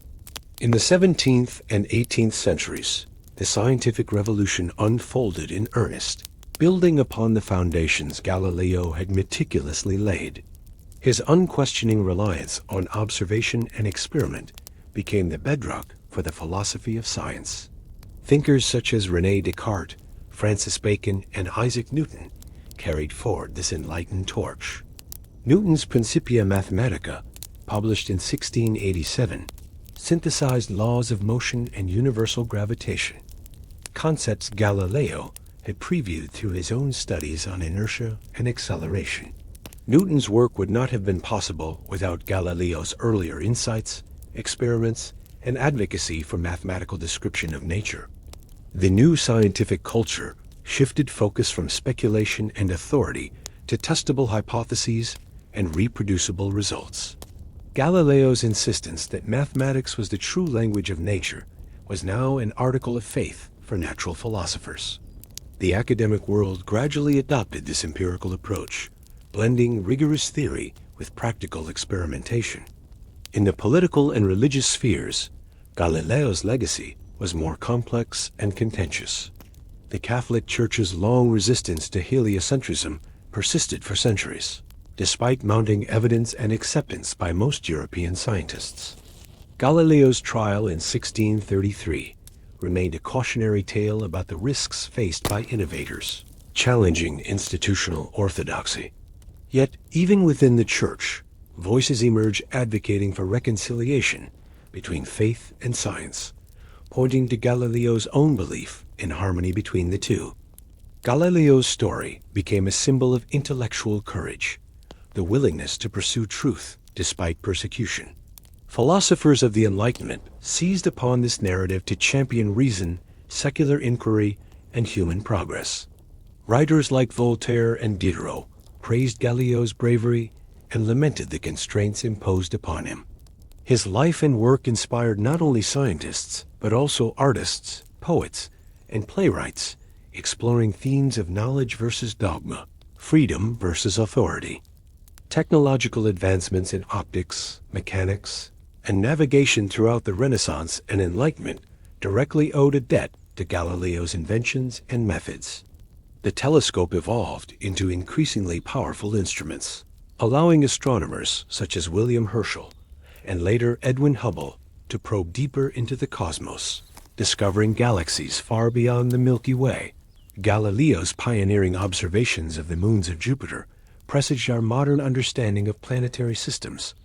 In the 17th and 18th centuries, the scientific revolution unfolded in earnest, building upon the foundations Galileo had meticulously laid. His unquestioning reliance on observation and experiment became the bedrock for the philosophy of science. Thinkers such as René Descartes, Francis Bacon, and Isaac Newton carried forward this enlightened torch. Newton's Principia Mathematica, published in 1687, synthesized laws of motion and universal gravitation, concepts Galileo had previewed through his own studies on inertia and acceleration. Newton's work would not have been possible without Galileo's earlier insights, experiments, and advocacy for mathematical description of nature. The new scientific culture shifted focus from speculation and authority to testable hypotheses and reproducible results. Galileo's insistence that mathematics was the true language of nature was now an article of faith for natural philosophers. The academic world gradually adopted this empirical approach, blending rigorous theory with practical experimentation. In the political and religious spheres, Galileo's legacy was more complex and contentious. The Catholic Church's long resistance to heliocentrism persisted for centuries, despite mounting evidence and acceptance by most European scientists. Galileo's trial in 1633 remained a cautionary tale about the risks faced by innovators, challenging institutional orthodoxy. Yet, even within the Church, voices emerge advocating for reconciliation between faith and science, pointing to Galileo's own belief in harmony between the two. Galileo's story became a symbol of intellectual courage, the willingness to pursue truth despite persecution. Philosophers of the Enlightenment seized upon this narrative to champion reason, secular inquiry, and human progress. Writers like Voltaire and Diderot praised Galileo's bravery and lamented the constraints imposed upon him. His life and work inspired not only scientists, but also artists, poets, and playwrights, exploring themes of knowledge versus dogma, freedom versus authority. Technological advancements in optics, mechanics, and navigation throughout the Renaissance and Enlightenment directly owed a debt to Galileo's inventions and methods. The telescope evolved into increasingly powerful instruments, allowing astronomers such as William Herschel and later Edwin Hubble to probe deeper into the cosmos, discovering galaxies far beyond the Milky Way. Galileo's pioneering observations of the moons of Jupiter presaged our modern understanding of planetary systems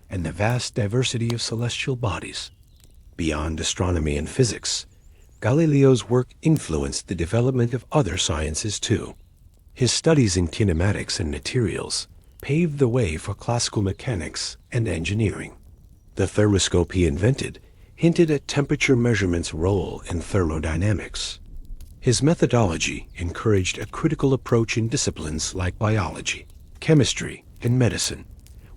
and the vast diversity of celestial bodies. Beyond astronomy and physics, Galileo's work influenced the development of other sciences too. His studies in kinematics and materials paved the way for classical mechanics and engineering. The thermoscope he invented hinted at temperature measurement's role in thermodynamics. His methodology encouraged a critical approach in disciplines like biology, chemistry, and medicine,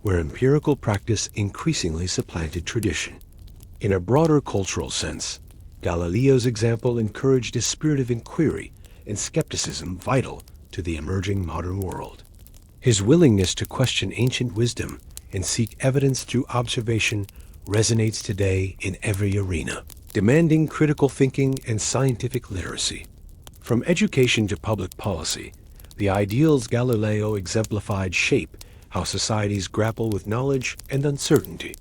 where empirical practice increasingly supplanted tradition. In a broader cultural sense, Galileo's example encouraged a spirit of inquiry and skepticism vital to the emerging modern world. His willingness to question ancient wisdom and seek evidence through observation resonates today in every arena, demanding critical thinking and scientific literacy. From education to public policy, the ideals Galileo exemplified shape how societies grapple with knowledge and uncertainty.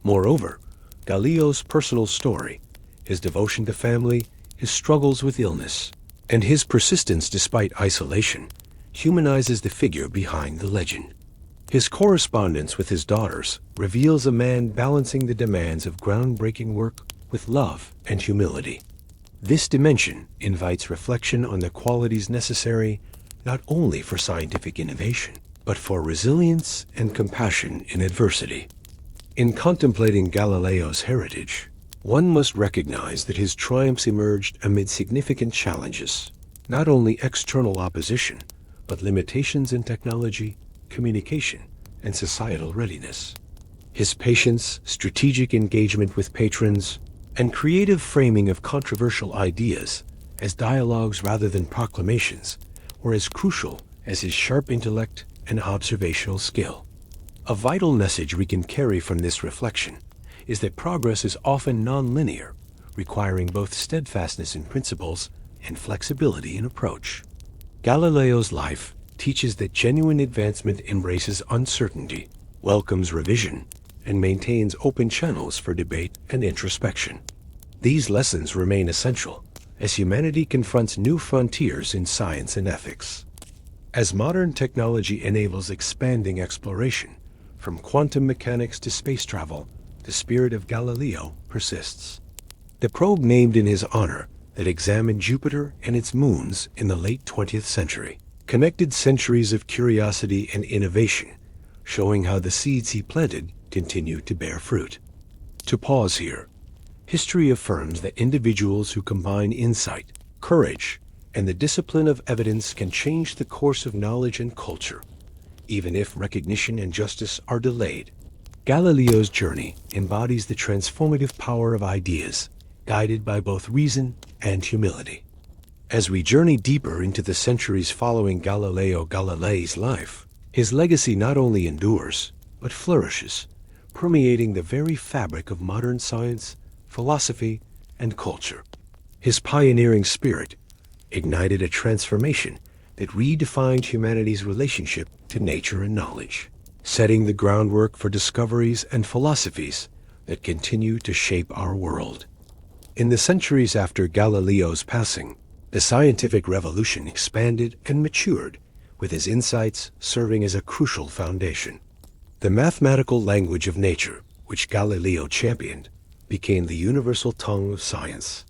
Moreover, Galileo's personal story, his devotion to family, his struggles with illness, and his persistence despite isolation, humanizes the figure behind the legend. His correspondence with his daughters reveals a man balancing the demands of groundbreaking work with love and humility. This dimension invites reflection on the qualities necessary not only for scientific innovation, but for resilience and compassion in adversity. In contemplating Galileo's heritage, one must recognize that his triumphs emerged amid significant challenges, not only external opposition, but limitations in technology, communication, and societal readiness. His patience, strategic engagement with patrons, and creative framing of controversial ideas as dialogues rather than proclamations were as crucial as his sharp intellect and observational skill. A vital message we can carry from this reflection is that progress is often non-linear, requiring both steadfastness in principles and flexibility in approach. Galileo's life teaches that genuine advancement embraces uncertainty, welcomes revision, and maintains open channels for debate and introspection. These lessons remain essential as humanity confronts new frontiers in science and ethics. As modern technology enables expanding exploration, from quantum mechanics to space travel, the spirit of Galileo persists. The probe named in his honor that examined Jupiter and its moons in the late 20th century connected centuries of curiosity and innovation, showing how the seeds he planted continue to bear fruit. To pause here, history affirms that individuals who combine insight, courage, and the discipline of evidence can change the course of knowledge and culture, even if recognition and justice are delayed. Galileo's journey embodies the transformative power of ideas, guided by both reason and humility. As we journey deeper into the centuries following Galileo Galilei's life, his legacy not only endures, but flourishes, permeating the very fabric of modern science, philosophy, and culture. His pioneering spirit ignited a transformation that redefined humanity's relationship to nature and knowledge, setting the groundwork for discoveries and philosophies that continue to shape our world. In the centuries after Galileo's passing, the scientific revolution expanded and matured, with his insights serving as a crucial foundation. The mathematical language of nature, which Galileo championed, became the universal tongue of science.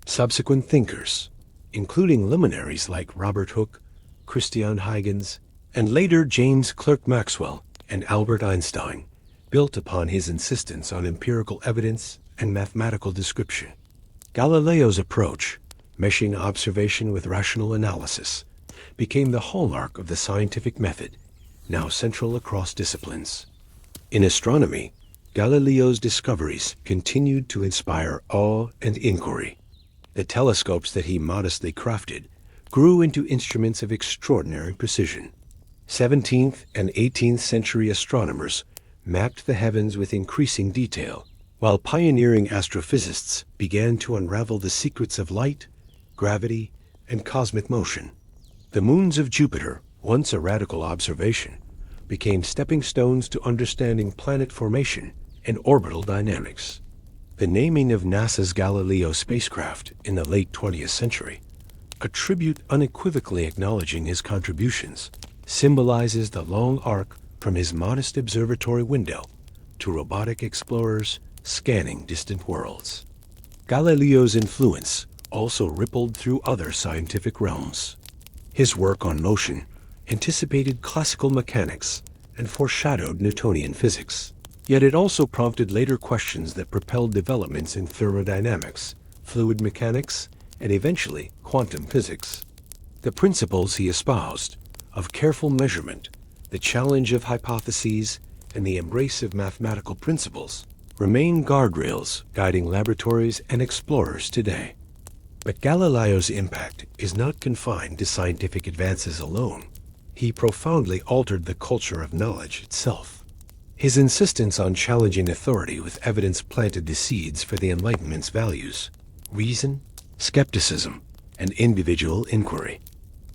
Subsequent thinkers, including luminaries like Robert Hooke, Christian Huygens, and later James Clerk Maxwell and Albert Einstein, built upon his insistence on empirical evidence and mathematical description. Galileo's approach, meshing observation with rational analysis, became the hallmark of the scientific method, now central across disciplines. In astronomy, Galileo's discoveries continued to inspire awe and inquiry. The telescopes that he modestly crafted grew into instruments of extraordinary precision. 17th and 18th century astronomers mapped the heavens with increasing detail, while pioneering astrophysicists began to unravel the secrets of light, gravity, and cosmic motion. The moons of Jupiter, once a radical observation, became stepping stones to understanding planet formation and orbital dynamics. The naming of NASA's Galileo spacecraft in the late 20th century, a tribute unequivocally acknowledging his contributions, symbolizes the long arc from his modest observatory window to robotic explorers scanning distant worlds. Galileo's influence also rippled through other scientific realms. His work on motion anticipated classical mechanics and foreshadowed Newtonian physics. Yet it also prompted later questions that propelled developments in thermodynamics, fluid mechanics, and eventually quantum physics. The principles he espoused, of careful measurement, the challenge of hypotheses, and the embrace of mathematical principles, remain guardrails guiding laboratories and explorers today. But Galileo's impact is not confined to scientific advances alone. He profoundly altered the culture of knowledge itself. His insistence on challenging authority with evidence planted the seeds for the Enlightenment's values: reason, skepticism, and individual inquiry.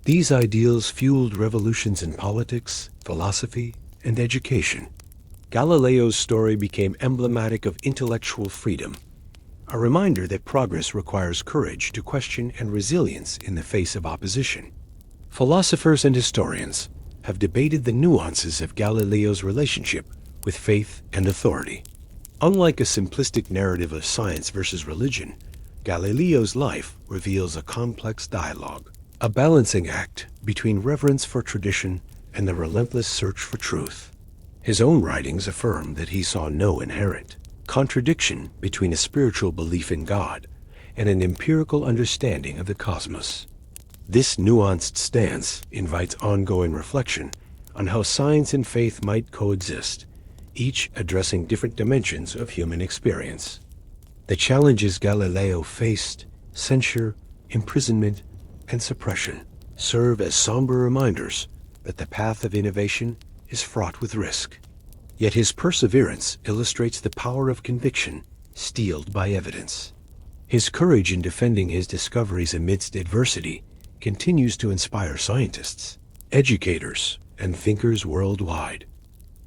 These ideals fueled revolutions in politics, philosophy, and education. Galileo's story became emblematic of intellectual freedom, a reminder that progress requires courage to question and resilience in the face of opposition. Philosophers and historians have debated the nuances of Galileo's relationship with faith and authority. Unlike a simplistic narrative of science versus religion, Galileo's life reveals a complex dialogue, a balancing act between reverence for tradition and the relentless search for truth. His own writings affirm that he saw no inherent contradiction between a spiritual belief in God and an empirical understanding of the cosmos. This nuanced stance invites ongoing reflection on how science and faith might coexist, each addressing different dimensions of human experience. The challenges Galileo faced, censure, imprisonment, and suppression, serve as somber reminders that the path of innovation is fraught with risk. Yet his perseverance illustrates the power of conviction steeled by evidence. His courage in defending his discoveries amidst adversity continues to inspire scientists, educators, and thinkers worldwide.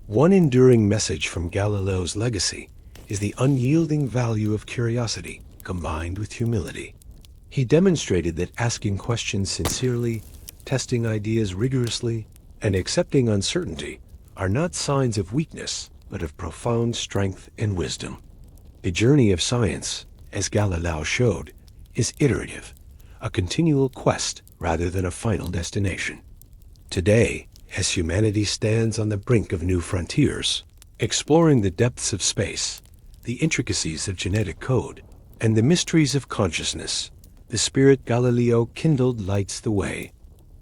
One enduring message from Galileo's legacy is the unyielding value of curiosity combined with humility. He demonstrated that asking questions sincerely, testing ideas rigorously, and accepting uncertainty are not signs of weakness, but of profound strength and wisdom. The journey of science, as Galileo showed, is iterative, a continual quest rather than a final destination. Today, as humanity stands on the brink of new frontiers, exploring the depths of space, the intricacies of genetic code, and the mysteries of consciousness, the spirit Galileo kindled lights the way.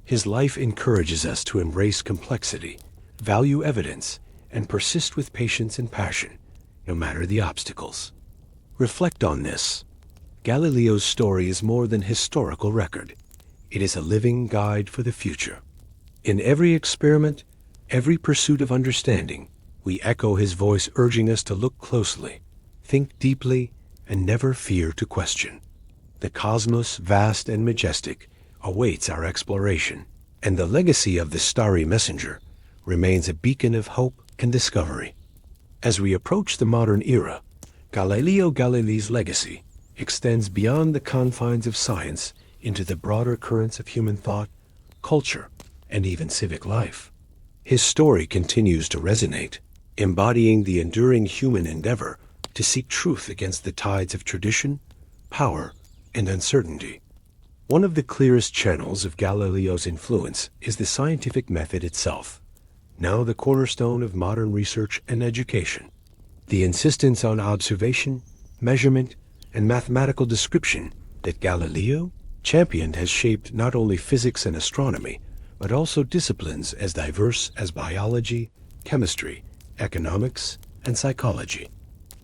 His life encourages us to embrace complexity, value evidence, and persist with patience and passion, no matter the obstacles. Reflect on this. Galileo's story is more than historical record. It is a living guide for the future. In every experiment, every pursuit of understanding, we echo his voice urging us to look closely, think deeply, and never fear to question. The cosmos, vast and majestic, awaits our exploration, and the legacy of the starry messenger remains a beacon of hope and discovery. As we approach the modern era, Galileo Galilei's legacy extends beyond the confines of science into the broader currents of human thought, culture, and even civic life. His story continues to resonate, embodying the enduring human endeavor to seek truth against the tides of tradition, power, and uncertainty. One of the clearest channels of Galileo's influence is the scientific method itself, now the cornerstone of modern research and education. The insistence on observation, measurement, and mathematical description that Galileo championed has shaped not only physics and astronomy, but also disciplines as diverse as biology, chemistry, economics, and psychology.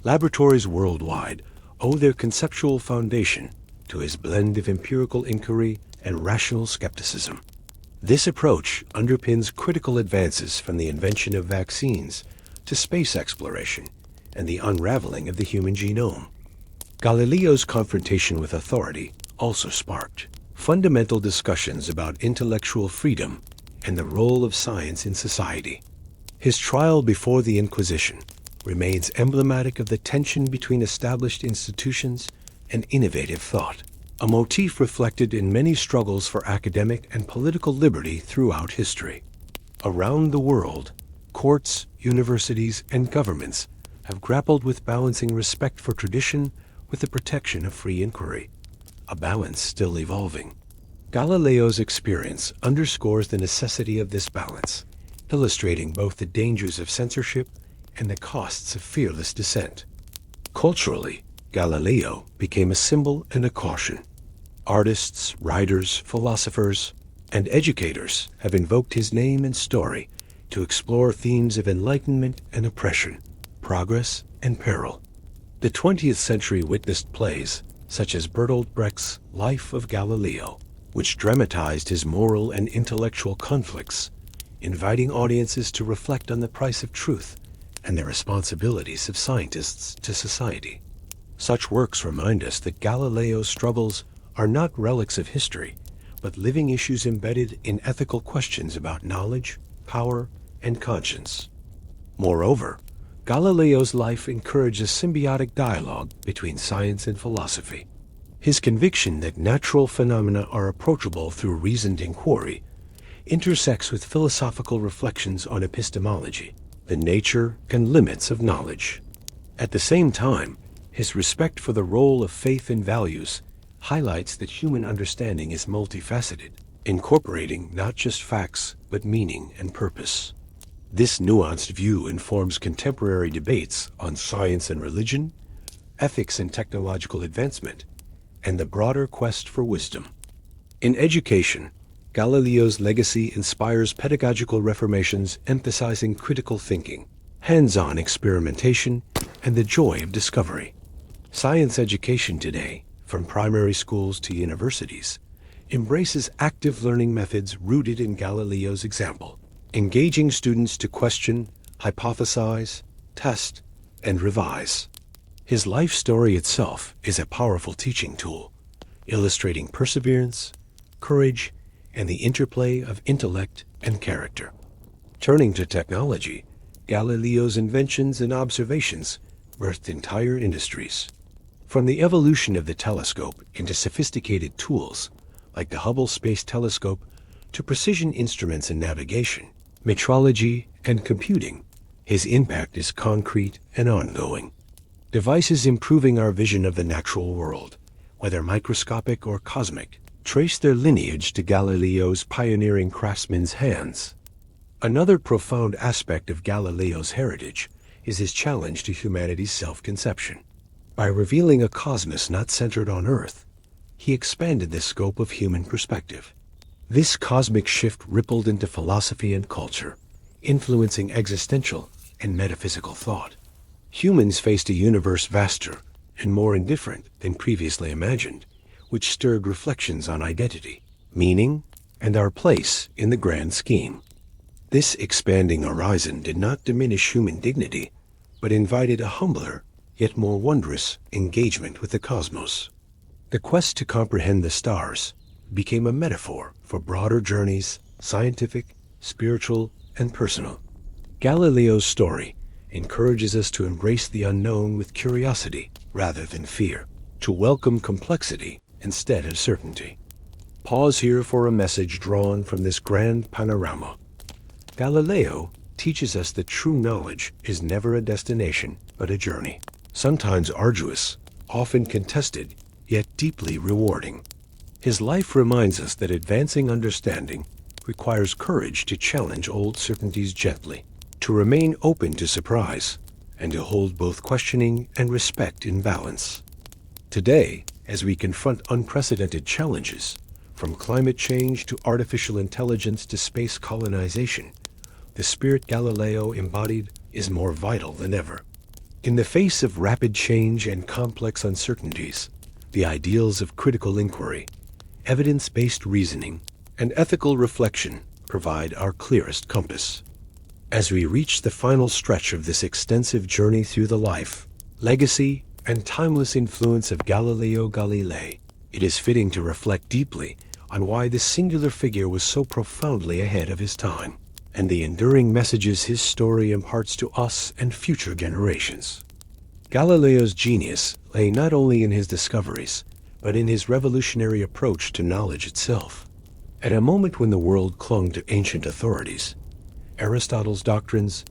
Laboratories worldwide owe their conceptual foundation to his blend of empirical inquiry and rational skepticism. This approach underpins critical advances from the invention of vaccines to space exploration and the unraveling of the human genome. Galileo's confrontation with authority also sparked fundamental discussions about intellectual freedom and the role of science in society. His trial before the Inquisition remains emblematic of the tension between established institutions and innovative thought, a motif reflected in many struggles for academic and political liberty throughout history. Around the world, courts, universities, and governments have grappled with balancing respect for tradition with the protection of free inquiry, a balance still evolving. Galileo's experience underscores the necessity of this balance, illustrating both the dangers of censorship and the costs of fearless dissent. Culturally, Galileo became a symbol and a caution. Artists, writers, philosophers, and educators have invoked his name and story to explore themes of enlightenment and oppression, progress and peril. The 20th century witnessed plays such as Bertolt Brecht's Life of Galileo, which dramatized his moral and intellectual conflicts, inviting audiences to reflect on the price of truth and the responsibilities of scientists to society. Such works remind us that Galileo's struggles are not relics of history, but living issues embedded in ethical questions about knowledge, power, and conscience. Moreover, Galileo's life encourages symbiotic dialogue between science and philosophy. His conviction that natural phenomena are approachable through reasoned inquiry intersects with philosophical reflections on epistemology, the nature and limits of knowledge. At the same time, his respect for the role of faith and values highlights that human understanding is multifaceted, incorporating not just facts, but meaning and purpose. This nuanced view informs contemporary debates on science and religion, ethics and technological advancement, and the broader quest for wisdom. In education, Galileo's legacy inspires pedagogical reformations emphasizing critical thinking, hands-on experimentation, and the joy of discovery. Science education today, from primary schools to universities, embraces active learning methods rooted in Galileo's example, engaging students to question, hypothesize, test, and revise. His life story itself is a powerful teaching tool, illustrating perseverance, courage, and the interplay of intellect and character. Turning to technology, Galileo's inventions and observations birthed entire industries. From the evolution of the telescope into sophisticated tools like the Hubble Space Telescope to precision instruments in navigation, metrology, and computing, his impact is concrete and ongoing. Devices improving our vision of the natural world, whether microscopic or cosmic, trace their lineage to Galileo's pioneering craftsman's hands. Another profound aspect of Galileo's heritage is his challenge to humanity's self-conception. By revealing a cosmos not centered on Earth, he expanded the scope of human perspective. This cosmic shift rippled into philosophy and culture, influencing existential and metaphysical thought. Humans faced a universe vaster and more indifferent than previously imagined, which stirred reflections on identity, meaning, and our place in the grand scheme. This expanding horizon did not diminish human dignity, but invited a humbler, yet more wondrous, engagement with the cosmos. The quest to comprehend the stars became a metaphor for broader journeys, scientific, spiritual, and personal. Galileo's story encourages us to embrace the unknown with curiosity rather than fear, to welcome complexity instead of certainty. Pause here for a message drawn from this grand panorama. Galileo teaches us that true knowledge is never a destination, but a journey, sometimes arduous, often contested, yet deeply rewarding. His life reminds us that advancing understanding requires courage to challenge old certainties gently, to remain open to surprise, and to hold both questioning and respect in balance. Today, as we confront unprecedented challenges, from climate change to artificial intelligence to space colonization, the spirit Galileo embodied is more vital than ever. In the face of rapid change and complex uncertainties, the ideals of critical inquiry, evidence-based reasoning, and ethical reflection provide our clearest compass. As we reach the final stretch of this extensive journey through the life, legacy, and timeless influence of Galileo Galilei, it is fitting to reflect deeply on why this singular figure was so profoundly ahead of his time, and the enduring messages his story imparts to us and future generations. Galileo's genius lay not only in his discoveries, but in his revolutionary approach to knowledge itself. At a moment when the world clung to ancient authorities, Aristotle's doctrines,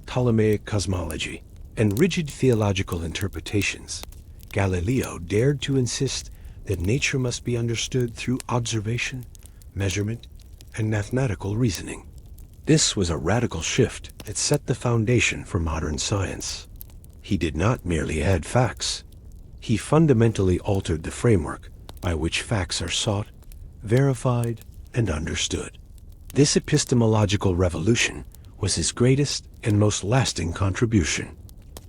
Ptolemaic cosmology, and rigid theological interpretations, Galileo dared to insist that nature must be understood through observation, measurement, and mathematical reasoning. This was a radical shift that set the foundation for modern science. He did not merely add facts. He fundamentally altered the framework by which facts are sought, verified, and understood. This epistemological revolution was his greatest and most lasting contribution.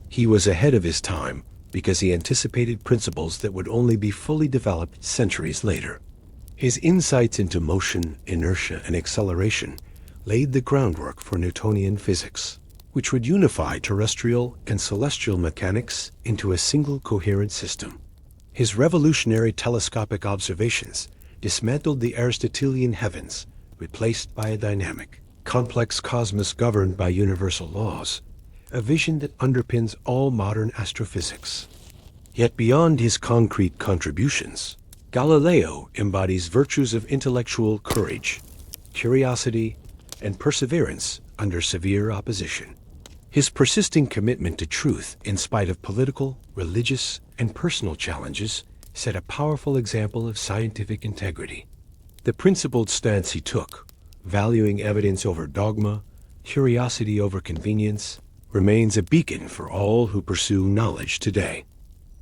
He was ahead of his time because he anticipated principles that would only be fully developed centuries later. His insights into motion, inertia, and acceleration laid the groundwork for Newtonian physics, which would unify terrestrial and celestial mechanics into a single coherent system. His revolutionary telescopic observations dismantled the Aristotelian heavens, replaced by a dynamic, complex cosmos governed by universal laws, a vision that underpins all modern astrophysics. Yet beyond his concrete contributions, Galileo embodies virtues of intellectual courage, curiosity, and perseverance under severe opposition. His persisting commitment to truth in spite of political, religious, and personal challenges set a powerful example of scientific integrity. The principled stance he took, valuing evidence over dogma, curiosity over convenience, remains a beacon for all who pursue knowledge today.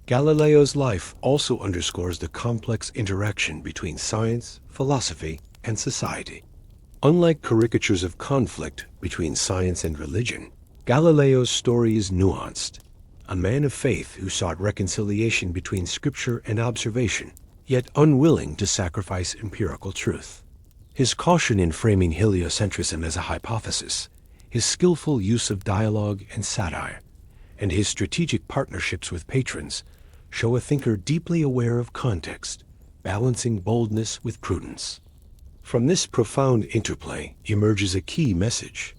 Galileo's life also underscores the complex interaction between science, philosophy, and society. Unlike caricatures of conflict between science and religion, Galileo's story is nuanced. A man of faith who sought reconciliation between scripture and observation, yet unwilling to sacrifice empirical truth. His caution in framing heliocentrism as a hypothesis, his skillful use of dialogue and satire, and his strategic partnerships with patrons show a thinker deeply aware of context, balancing boldness with prudence. From this profound interplay emerges a key message.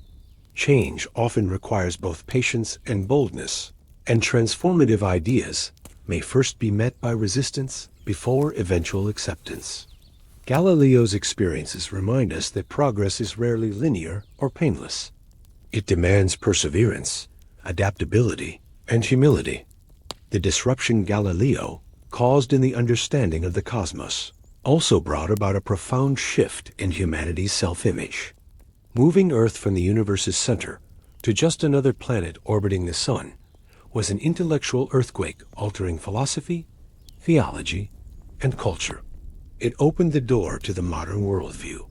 Change often requires both patience and boldness, and transformative ideas may first be met by resistance before eventual acceptance. Galileo's experiences remind us that progress is rarely linear or painless. It demands perseverance, adaptability, and humility. The disruption Galileo caused in the understanding of the cosmos also brought about a profound shift in humanity's self-image. Moving Earth from the universe's center to just another planet orbiting the sun was an intellectual earthquake altering philosophy, theology, and culture. It opened the door to the modern worldview,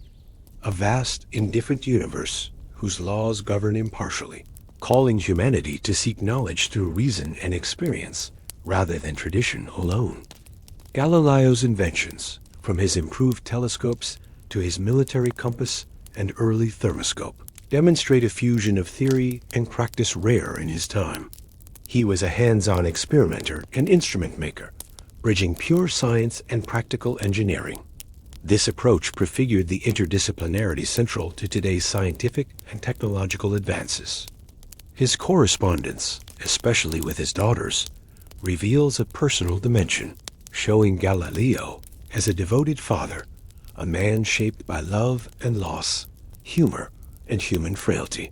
a vast, indifferent universe whose laws govern impartially, calling humanity to seek knowledge through reason and experience rather than tradition alone. Galileo's inventions, from his improved telescopes to his military compass and early thermoscope, demonstrate a fusion of theory and practice rare in his time. He was a hands-on experimenter and instrument maker, bridging pure science and practical engineering. This approach prefigured the interdisciplinarity central to today's scientific and technological advances. His correspondence, especially with his daughters, reveals a personal dimension, showing Galileo as a devoted father, a man shaped by love and loss, humor, and human frailty.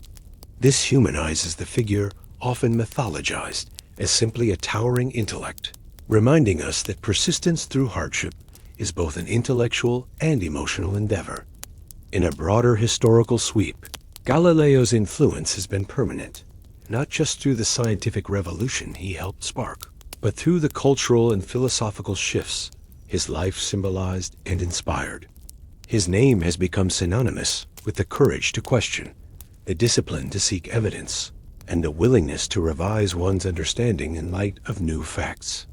This humanizes the figure often mythologized as simply a towering intellect, reminding us that persistence through hardship is both an intellectual and emotional endeavor. In a broader historical sweep, Galileo's influence has been permanent, not just through the scientific revolution he helped spark, but through the cultural and philosophical shifts his life symbolized and inspired. His name has become synonymous with the courage to question, the discipline to seek evidence, and the willingness to revise one's understanding in light of new facts.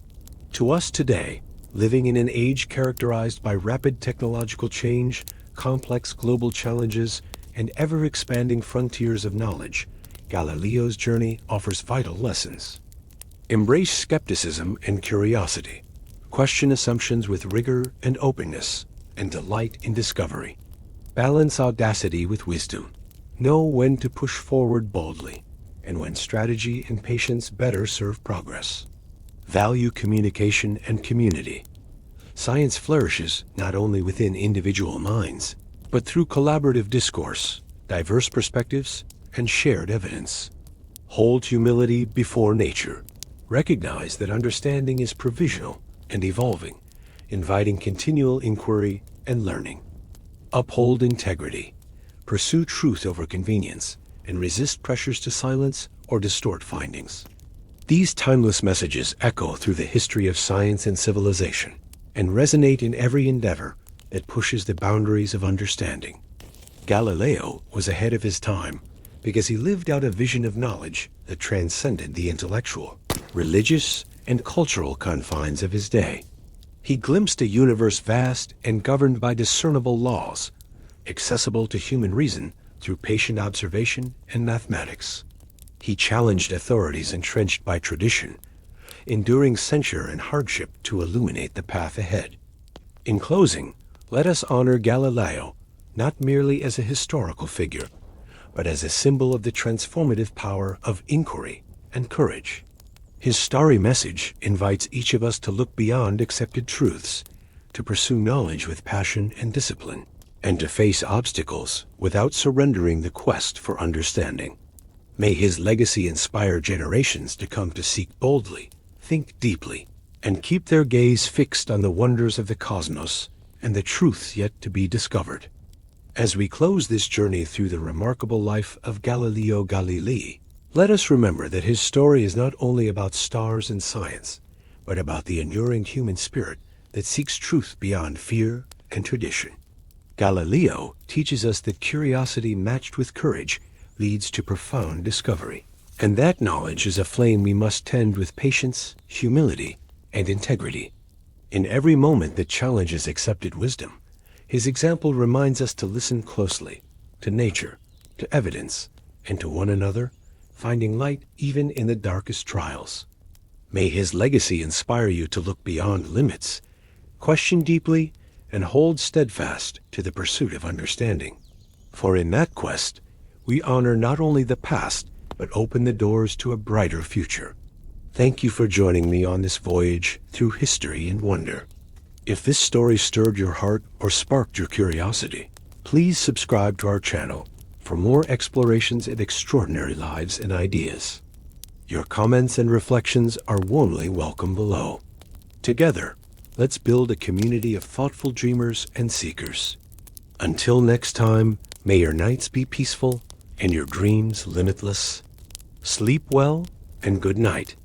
To us today, living in an age characterized by rapid technological change, complex global challenges, and ever-expanding frontiers of knowledge, Galileo's journey offers vital lessons. Embrace skepticism and curiosity. Question assumptions with rigor and openness, and delight in discovery. Balance audacity with wisdom. Know when to push forward boldly, and when strategy and patience better serve progress. Value communication and community. Science flourishes not only within individual minds, but through collaborative discourse, diverse perspectives, and shared evidence. Hold humility before nature. Recognize that understanding is provisional and evolving, inviting continual inquiry and learning. Uphold integrity. Pursue truth over convenience, and resist pressures to silence or distort findings. These timeless messages echo through the history of science and civilization, and resonate in every endeavor that pushes the boundaries of understanding. Galileo was ahead of his time because he lived out a vision of knowledge that transcended the intellectual, religious, and cultural confines of his day. He glimpsed a universe vast and governed by discernible laws, accessible to human reason through patient observation and mathematics. He challenged authorities entrenched by tradition, enduring censure and hardship to illuminate the path ahead. In closing, let us honor Galileo not merely as a historical figure, but as a symbol of the transformative power of inquiry and courage. His starry message invites each of us to look beyond accepted truths, to pursue knowledge with passion and discipline, and to face obstacles without surrendering the quest for understanding. May his legacy inspire generations to come to seek boldly, think deeply, and keep their gaze fixed on the wonders of the cosmos and the truths yet to be discovered. As we close this journey through the remarkable life of Galileo Galilei, let us remember that his story is not only about stars and science, but about the enduring human spirit that seeks truth beyond fear and tradition. Galileo teaches us that curiosity matched with courage leads to profound discovery, and that knowledge is a flame we must tend with patience, humility, and integrity. In every moment that challenges accepted wisdom, his example reminds us to listen closely to nature, to evidence, and to one another, finding light even in the darkest trials. May his legacy inspire you to look beyond limits, question deeply, and hold steadfast to the pursuit of understanding. For in that quest, we honor not only the past, but open the doors to a brighter future. Thank you for joining me on this voyage through history and wonder. If this story stirred your heart or sparked your curiosity, please subscribe to our channel for more explorations of extraordinary lives and ideas. Your comments and reflections are warmly welcome below. Together, let's build a community of thoughtful dreamers and seekers. Until next time, may your nights be peaceful and your dreams limitless. Sleep well and good night.